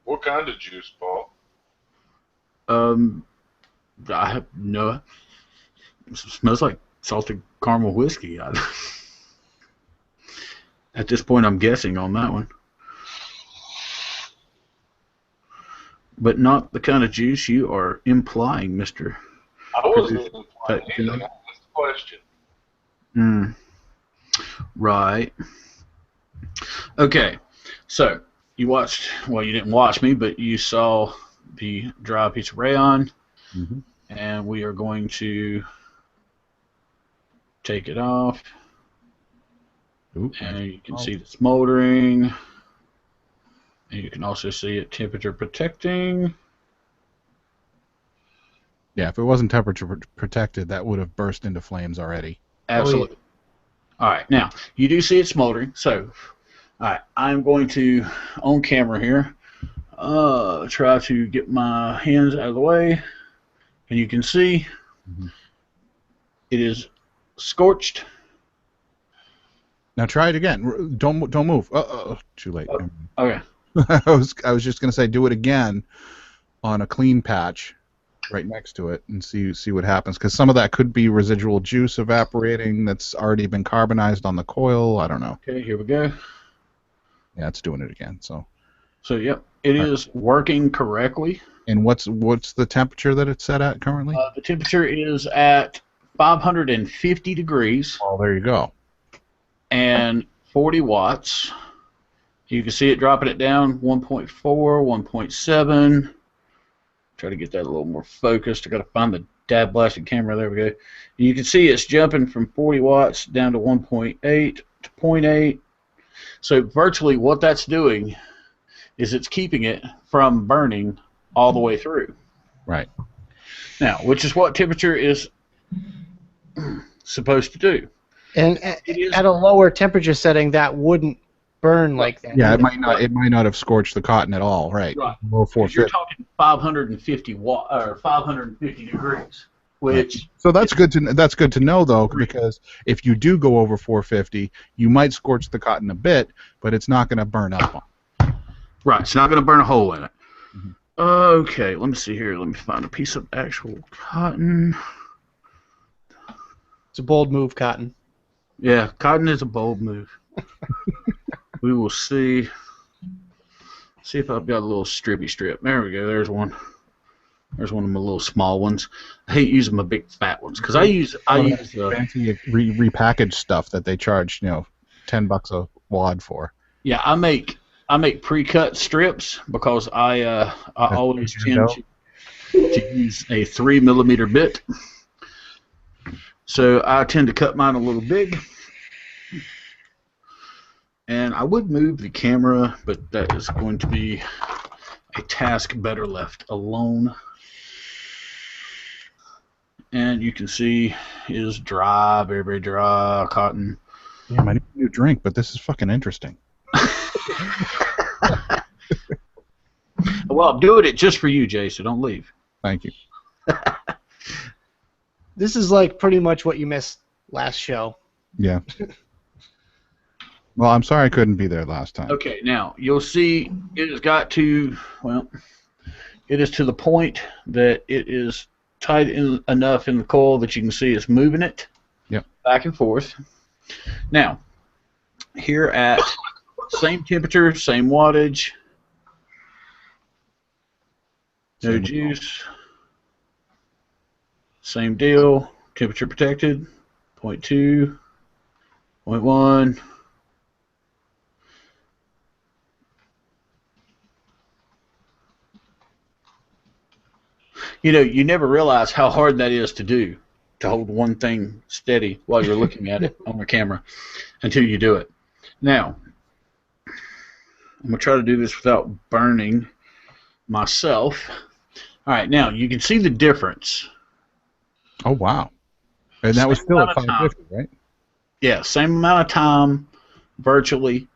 What kind of juice, Paul? I have no. It smells like salted caramel whiskey. At this point, I'm guessing on that one. But not the kind of juice you are implying, Mr. I wasn't implying anything. I asked the question. Right. Okay. So, you watched, well, you didn't watch me, but you saw the dry piece of rayon. Mm-hmm. And we are going to take it off. Oop. And you can see the smoldering. And you can also see it temperature protecting. Yeah, if it wasn't temperature protected, that would have burst into flames already. Absolutely. All right, now, you do see it smoldering. So, all right, I'm going to, on camera here, try to get my hands out of the way. And you can see it is scorched. Now try it again. Don't move. Too late. Okay. I was just gonna say do it again on a clean patch right next to it and see what happens, because some of that could be residual juice evaporating that's already been carbonized on the coil. I don't know. Okay, here we go. Yeah, it's doing it again. So yep, it is working correctly. And what's the temperature that it's set at currently? The temperature is at 550 degrees. Oh, there you go. And 40 watts. You can see it dropping it down, 1.4, 1.7. Try to get that a little more focused. I got to find the dab blasted camera. There we go. You can see it's jumping from 40 watts down to 1.8 to 0.8. So virtually what that's doing is it's keeping it from burning all the way through. Right. Now, which is what temperature is supposed to do. And at a lower temperature setting, that wouldn't burn like that. Yeah, it might not have scorched the cotton at all. Right. Right. Low 450. You're talking 550 watt or 550 degrees, which. So that's good to know though, because if you do go over 450, you might scorch the cotton a bit, but it's not going to burn up on. Right. It's not going to burn a hole in it. Mm-hmm. Okay. Let me see here. Let me find a piece of actual cotton. It's a bold move, Cotton. Yeah, cotton is a bold move. We will see. See if I've got a little strippy strip. There we go. There's one. There's one of my little small ones. I hate using my big fat ones because I use fancy repackaged stuff that they charge $10 a wad for. Yeah, I make pre-cut strips because I always tend to use a 3mm bit. So I tend to cut mine a little big. And I would move the camera, but that is going to be a task better left alone. And you can see it is dry, very, very dry cotton. Yeah, I need a new drink, but this is fucking interesting. Well, I'm doing it just for you, Jay, so don't leave. Thank you. This is like pretty much what you missed last show. Yeah. Well, I'm sorry I couldn't be there last time. Okay, now you'll see it has got to, well, it is to the point that it is tight enough in the coil that you can see it's moving it back and forth. Now, here at same temperature, same wattage, no juice, same deal, temperature protected, 0.2, 0.1. You know, you never realize how hard that is to do, to hold one thing steady while you're looking at it on the camera until you do it. Now, I'm going to try to do this without burning myself. All right, now you can see the difference. Oh, wow. And that was still at 550, right? Yeah, same amount of time, virtually,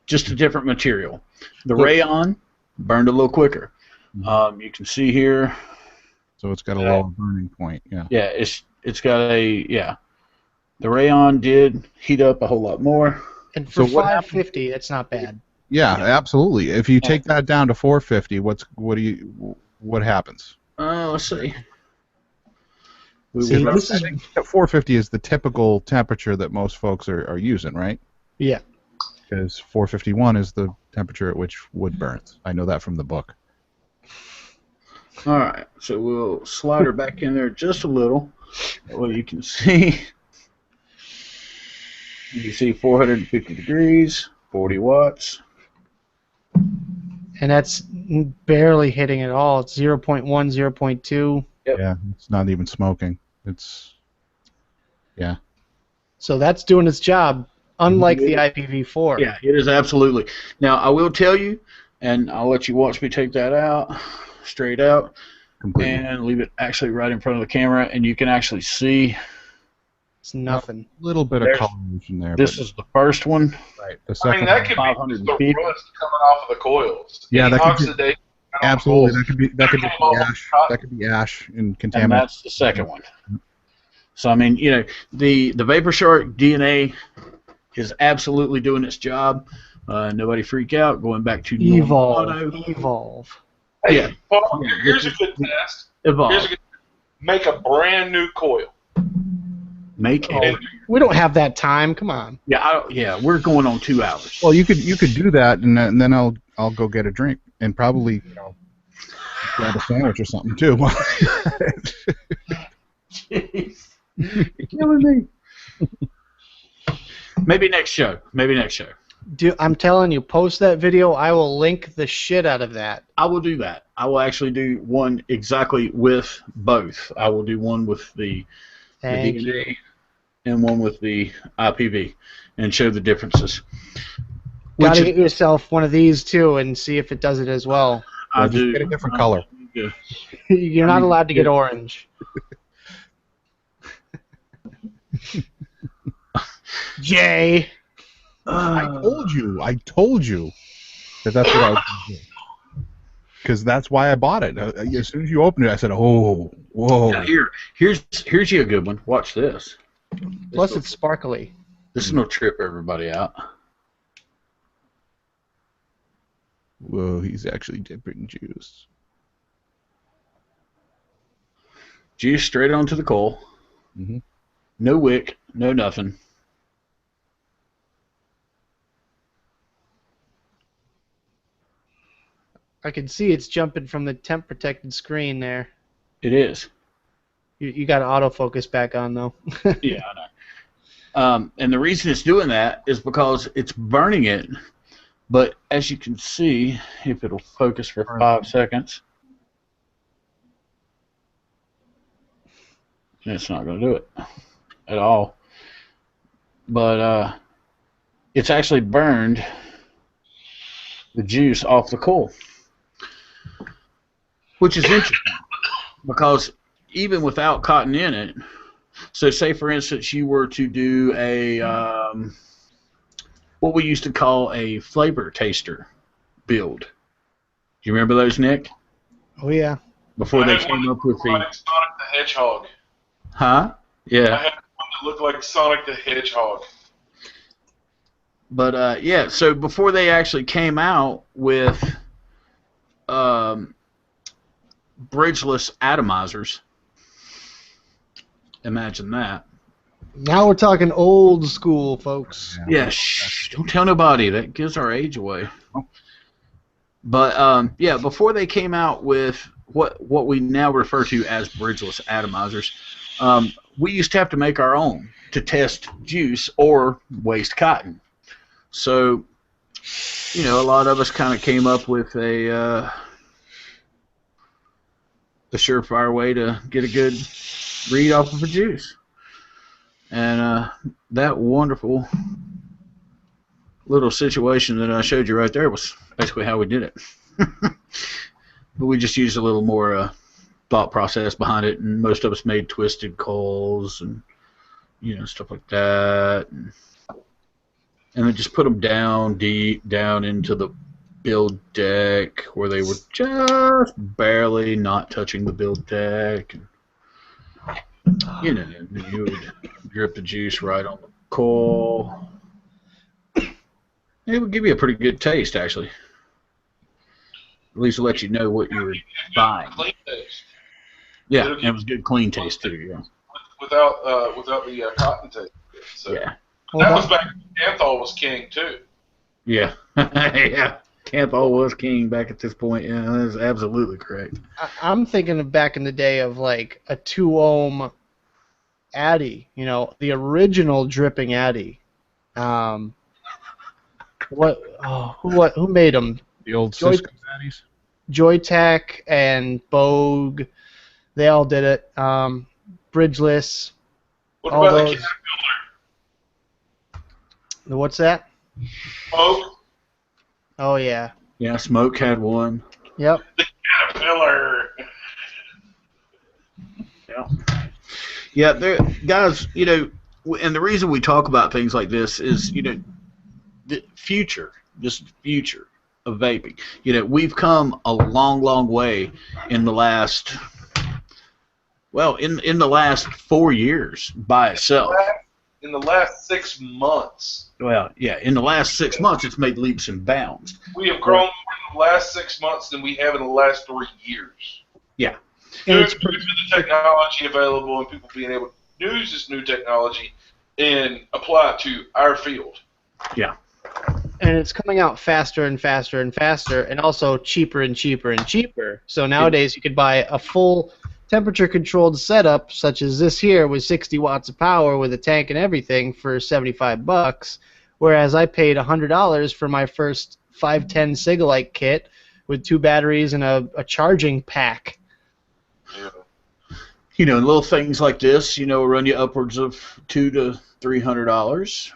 just a different material. The rayon burned a little quicker. You can see here. So it's got a lower burning point, yeah. Yeah, it's got a, the rayon did heat up a whole lot more. And for 550, that's not bad. Yeah, absolutely. If you take that down to 450, what happens? Let's see. See, this is 450 is the typical temperature that most folks are using, right? Yeah. Because 451 is the temperature at which wood burns. I know that from the book. All right, so we'll slide her back in there just a little. Well, you can see. You can see 450 degrees, 40 watts. And that's barely hitting at all. It's 0.1, 0.2. Yep. Yeah, it's not even smoking. It's, yeah. So that's doing its job, unlike the IPv4. Yeah, it is absolutely. Now, I will tell you, and I'll let you watch me take that out, straight out, completely. And leave it actually right in front of the camera, and you can actually see. It's nothing. A little bit of coloration there. This is the first one. Right. The second that could be the rust coming off of the coils. Yeah, that could be, absolutely. That could be ash. That could be ash and contaminant. And that's the second one. So I mean, you know, the Vapor Shark DNA is absolutely doing its job. Nobody freak out. Going back to Evolve. Hey, yeah. Paul, here's a good test. Evolve. Make a brand new coil. Make it. We don't have that time. Come on. Yeah, we're going on 2 hours. Well, you could do that, and then I'll go get a drink and probably grab a sandwich or something too. Jeez. You're killing me. Maybe next show. I'm telling you, post that video. I will link the shit out of that. I will do that. I will actually do one exactly with both. I will do one with the DNA and one with the IPV and show the differences. Gotta get yourself one of these too and see if it does it as well. I do. Get a different color. You're not allowed to get orange. Jay. I told you that that's what I was going to do. Because that's why I bought it. As soon as you opened it, I said, "Oh, whoa!" Now here's you a good one. Watch this. Plus, it's sparkly. This is no trip everybody out. Whoa, he's actually dipping juice. Juice straight onto the coal. Mm-hmm. No wick, no nothing. I can see it's jumping from the temp protected screen there. It is. You got autofocus back on though. Yeah, I know. And the reason it's doing that is because it's burning it. But as you can see, if it'll focus for 5 seconds, it's not going to do it at all. But it's actually burned the juice off the coal, which is interesting because even without cotton in it, so say for instance you were to do a what we used to call a flavor taster build. Do you remember those, Nick? Oh yeah. Before they came up with Sonic the Hedgehog. Huh? Yeah. I had one that looked like Sonic the Hedgehog. But yeah, so before they actually came out with bridgeless atomizers, imagine that. Now we're talking old school, folks. Yeah, shh, don't tell nobody. That gives our age away. But yeah, before they came out with what we now refer to as bridgeless atomizers, we used to have to make our own to test juice or waste cotton. So, you know, a lot of us kind of came up with a surefire way to get a good read off of a juice. And that wonderful little situation that I showed you right there was basically how we did it. But we just used a little more thought process behind it, and most of us made twisted coils and, you know, stuff like that. And then just put them down deep down into the build deck where they were just barely not touching the build deck. And, you know, and you would drip the juice right on the coil. It would give you a pretty good taste, actually. At least let you know what you were buying. Clean taste. Yeah, and it was good, clean taste too. Yeah. Without the cotton taste. So Yeah. that was back when Canthol was king too. Yeah. Yeah. Canthol was king back at this point. Yeah, that is absolutely correct. I'm thinking of back in the day of like a 2-ohm Addy, you know, the original dripping Addy. Who made them? The old Cisco Zaddies. Joytech and Bogue, they all did it. Bridgeless. What all about those. the Caterpillar? What's that? Smoke? Oh yeah. Yeah, Smoke had one. Yep. The Caterpillar. Yeah. Yeah, there, guys, you know, and the reason we talk about things like this is, you know, the future, just future of vaping. You know, we've come a long, long way in the last, well, in the last 4 years by itself. In the last 6 months. Well, yeah, in the last 6 months, it's made leaps and bounds. We have grown more in the last 6 months than we have in the last 3 years. Yeah. Due to the technology available and people being able to use this new technology and apply it to our field. Yeah. And it's coming out faster and faster and faster, and also cheaper and cheaper and cheaper. So nowadays you could buy a full temperature-controlled setup, such as this here, with 60 watts of power with a tank and everything, for $75, whereas I paid $100 for my first 510 Sigalite kit with 2 batteries and a charging pack. Yeah. You know, little things like this, you know, run you upwards of $200 to $300.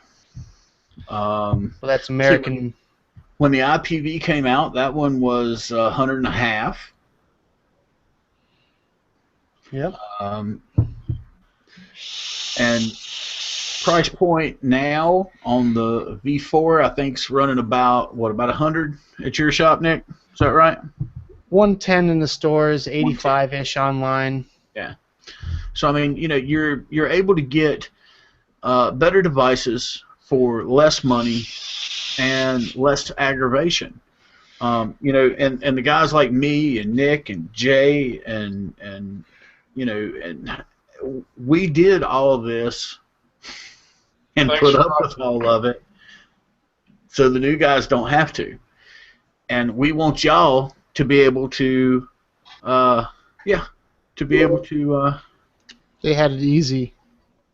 Well, that's American. When the IPV came out, that one was $100.50. Yep. And price point now on the V4, I think's running about about 100 at your shop, Nick? Is that right? 110 in the stores, 85-ish online. Yeah. So I mean, you know, you're able to get better devices for less money and less aggravation. You know, and the guys like me and Nick and Jay and you know, and we did all of this and put up with all of it so the new guys don't have to. And we want y'all to be able to, They had it easy.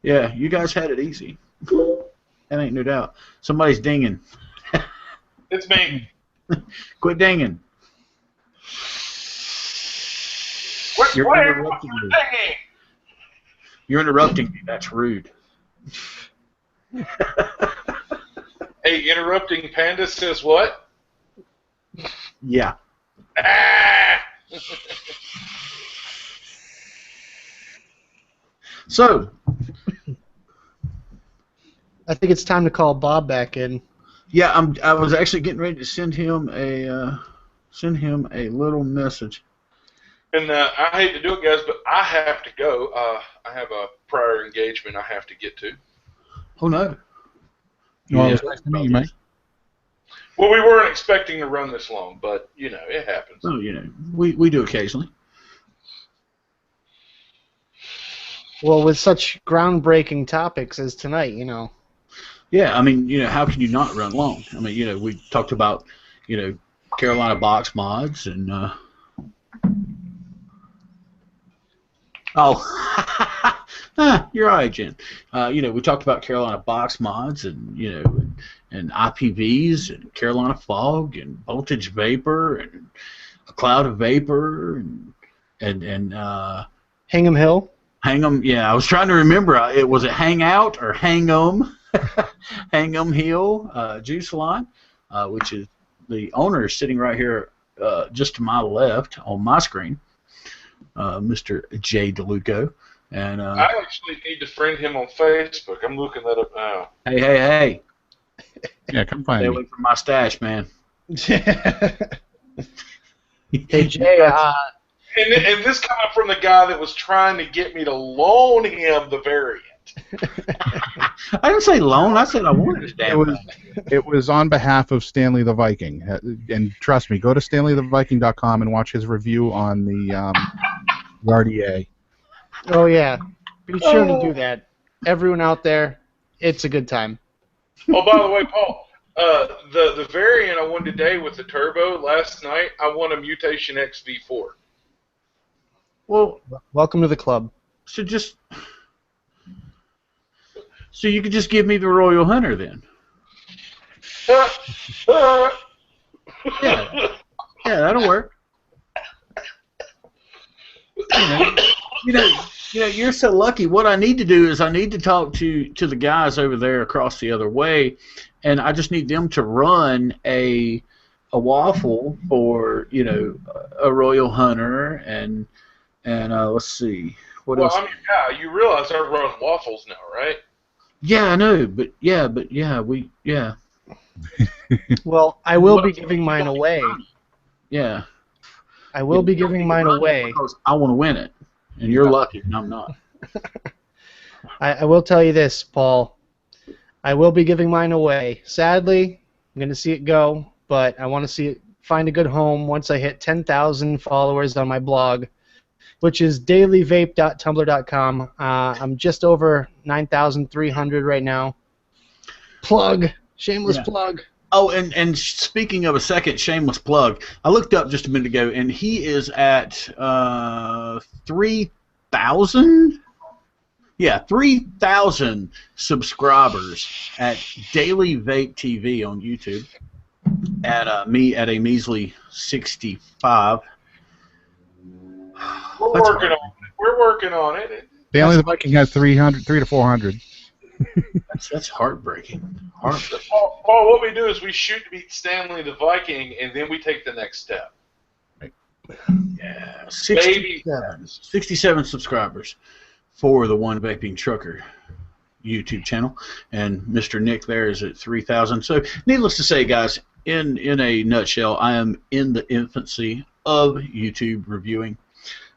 Yeah, you guys had it easy. That ain't no doubt. Somebody's dinging. It's me. Quit dinging. You're interrupting me. You're interrupting me. That's rude. Hey, interrupting Panda says what? Yeah. Ah! So, I think it's time to call Bob back in. yeah, I was actually getting ready to send him a little message. And I hate to do it, guys, but I have to go. I have a prior engagement I have to get to. Oh no. Well, it was nice to meet you, Mike. Well, we weren't expecting to run this long, but, you know, it happens. Well, you know, we do occasionally. Well, with such groundbreaking topics as tonight, you know. Yeah, I mean, you know, how can you not run long? I mean, you know, we talked about, you know, Carolina box mods and you're right, Jen. You know, we talked about Carolina box mods and, you know, and IPVs and Carolina fog and voltage vapor and a cloud of vapor and Hingham Hill. Hang'em. Yeah, I was trying to remember. It was it Hangout or Hang'em, Hang'em Hill Juice Salon, which is the owner is sitting right here, just to my left on my screen, Mr. Jay DeLuco. And I actually need to friend him on Facebook. I'm looking that up now. Hey. Yeah, come find Stay me. away from my stash, man. Hey, Jay, And this coming from the guy that was trying to get me to loan him the variant. I didn't say loan. I said I wanted this damn thing. It was on behalf of Stanley the Viking, and trust me, go to StanleyTheViking.com and watch his review on the RDA. oh, yeah. Be sure to do that. Everyone out there, it's a good time. Oh, by the way, Paul, the variant I won today with the turbo last night, I won a Mutation X V4. Well, Welcome to the club. so you could just give me the Royal Hunter then. Yeah, that'll work. You know, you're so lucky. What I need to do is I need to talk to the guys over there across the other way, and I just need them to run a waffle for, you know, a Royal Hunter and let's see what else. Well, I'm your guy. You realize I run waffles now, right? Yeah, I know, but yeah. Well, I will be giving mine away. Yeah. I will be giving mine away. Because I want to win it, and you're lucky, and I'm not. I will tell you this, Paul. I will be giving mine away. Sadly, I'm going to see it go, but I want to see it find a good home once I hit 10,000 followers on my blog, which is dailyvape.tumblr.com. I'm just over 9,300 right now. Plug. Shameless plug. Oh, and speaking of a second shameless plug, I looked up just a minute ago, and he is at 3,000? Yeah, 3,000 subscribers at Daily Vape TV on YouTube. At me at a measly 65. We're working on it. We're working on it. Stanley the Viking has 300 to 400. That's heartbreaking. Paul, what we do is we shoot to beat Stanley the Viking, and then we take the next step. Yeah, 67 subscribers for the One Vaping Trucker YouTube channel, and Mr. Nick there is at 3,000. So, needless to say, guys, in a nutshell, I am in the infancy of YouTube reviewing,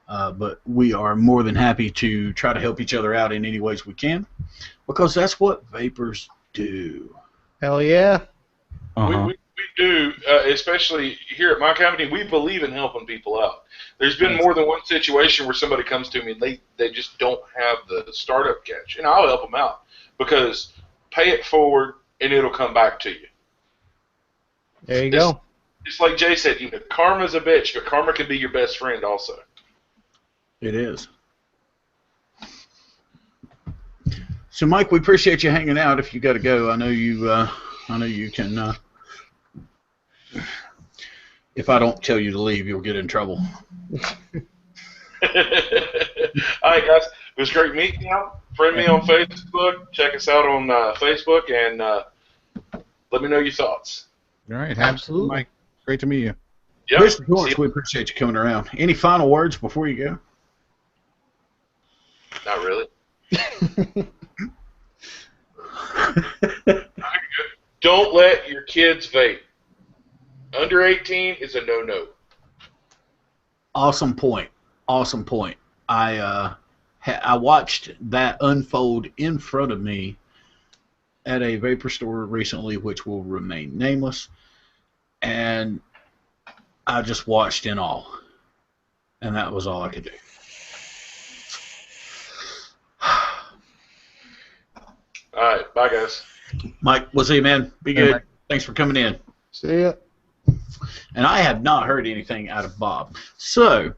but we are more than happy to try to help each other out in any ways we can, because that's what vapors do. Hell yeah. We do, especially here at my company, we believe in helping people out. There's been more than one situation where somebody comes to me and they just don't have the startup cash, and I'll help them out because pay it forward and it'll come back to you. There you go. It's like Jay said, you know, karma's a bitch, but karma can be your best friend also. It is. So, Mike, we appreciate you hanging out. If you got to go, I know you can. If I don't tell you to leave, you'll get in trouble. All right, guys. It was great meeting you. Friend me on Facebook. Check us out on Facebook, and let me know your thoughts. All right, Absolutely. Mike. Great to meet you. Yep. Mr. Torrance, we appreciate you coming around. Any final words before you go? Not really. Don't let your kids vape. Under 18 is a no-no. Awesome point. Awesome point. I watched that unfold in front of me at a vapor store recently, which will remain nameless, and I just watched in awe, and that was all I could do. All right, bye guys. Mike, we'll see you, man. Be good. Mike. Thanks for coming in. See ya. And I have not heard anything out of Bob. So,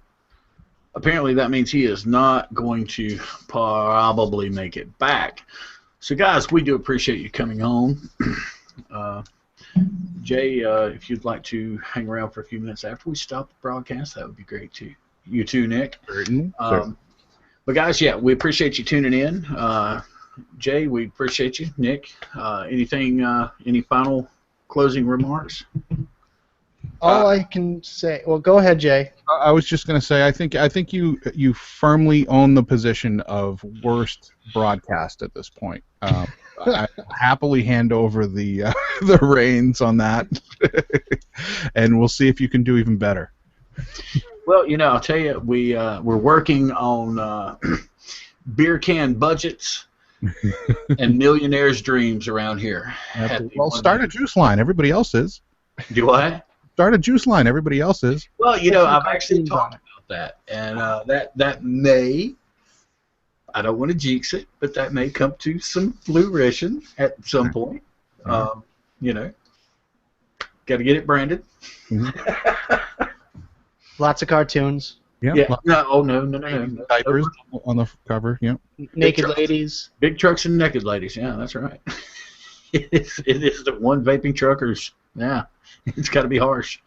apparently that means he is not going to probably make it back. So, guys, we do appreciate you coming on. Jay, if you'd like to hang around for a few minutes after we stop the broadcast, that would be great, too. You too, Nick. Certainly. But, guys, yeah, we appreciate you tuning in. Jay, we appreciate you. Nick, anything, any final closing remarks? All I can say. Well, go ahead, Jay. I was just going to say, I think you firmly own the position of worst broadcast at this point. I happily hand over the the reins on that, and we'll see if you can do even better. Well, you know, I'll tell you, we're working on beer can budgets and millionaires' dreams around here. Well, start a juice line. Everybody else is. Do what? Start a juice line. Everybody else is. Well, you know, I've actually talked about that, and that may, I don't want to jinx it, but that may come to some fruition at some point. You know, got to get it branded. Mm-hmm. Lots of cartoons. Yeah. No. Diapers on the cover. Yeah. Naked ladies. Big trucks and naked ladies. Yeah, that's right. It is the one vaping truckers. Yeah. It's got to be harsh.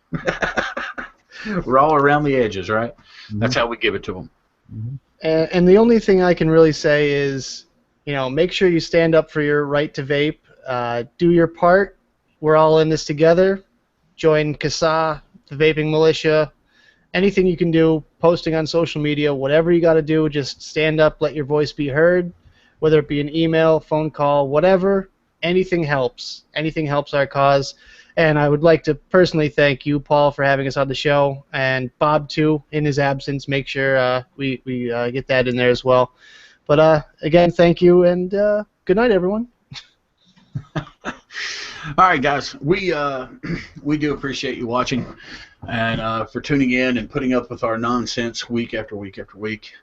Raw around the edges, right? Mm-hmm. That's how we give it to them. Mm-hmm. And the only thing I can really say is, you know, make sure you stand up for your right to vape. Do your part. We're all in this together. Join CASA, the vaping militia. Anything you can do, posting on social media, whatever you got to do, just stand up, let your voice be heard, whether it be an email, phone call, whatever. Anything helps. Anything helps our cause. And I would like to personally thank you, Paul, for having us on the show, and Bob, too, in his absence. Make sure we get that in there as well. But, again, thank you, and good night, everyone. All right, guys. We do appreciate you watching and for tuning in and putting up with our nonsense week after week after week.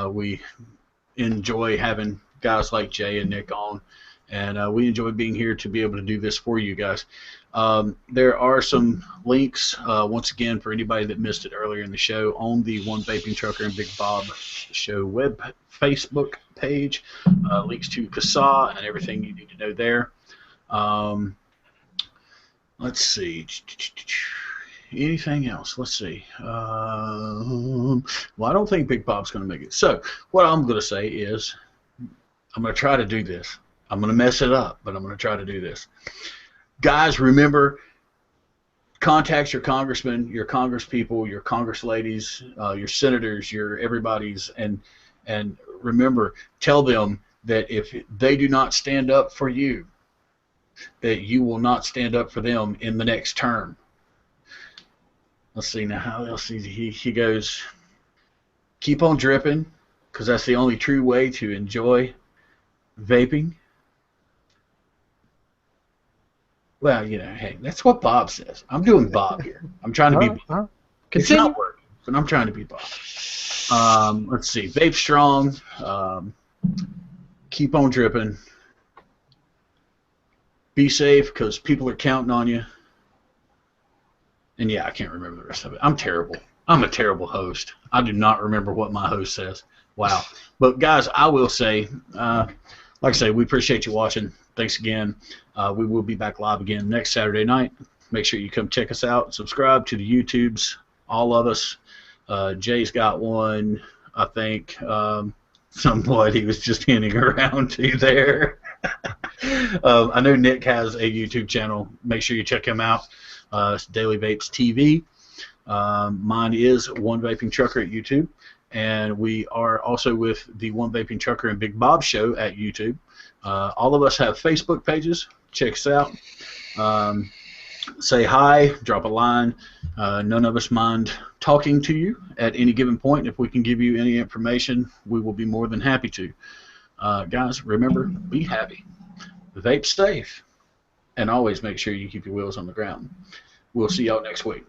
We enjoy having guys like Jay and Nick on, and we enjoy being here to be able to do this for you guys. There are some links, once again, for anybody that missed it earlier in the show, on the One Vaping Trucker and Big Bob Show web Facebook page. Links to CASA and everything you need to know there. Let's see. Anything else? Let's see. Well, I don't think Big Bob's going to make it. So what I'm going to say is I'm going to try to do this. I'm going to mess it up, but I'm going to try to do this. Guys, remember, contact your congressmen, your congresspeople, your congress-ladies, your senators, your everybody's, and remember, tell them that if they do not stand up for you, that you will not stand up for them in the next term. Let's see now. How else he goes? Keep on dripping, because that's the only true way to enjoy vaping. Well, you know, hey, that's what Bob says. I'm doing Bob here. I'm trying to be Bob. It's not working, but I'm trying to be Bob. Let's see. Vape strong. Keep on dripping. Be safe, because people are counting on you. And yeah, I can't remember the rest of it. I'm terrible. I'm a terrible host. I do not remember what my host says. Wow. But guys, I will say, like I say, we appreciate you watching. Thanks again. We will be back live again next Saturday night. Make sure you come check us out. Subscribe to the YouTubes, all of us. Jay's got one, I think. Somewhat he was just hinting around to there. I know Nick has a YouTube channel. Make sure you check him out. It's Daily Vapes TV. Mine is One Vaping Trucker at YouTube. And we are also with the One Vaping Trucker and Big Bob Show at YouTube. All of us have Facebook pages. Check us out. Say hi, drop a line. None of us mind talking to you at any given point. If we can give you any information, we will be more than happy to. Guys, remember, be happy. vape safe, and always make sure you keep your wheels on the ground. We'll see y'all next week.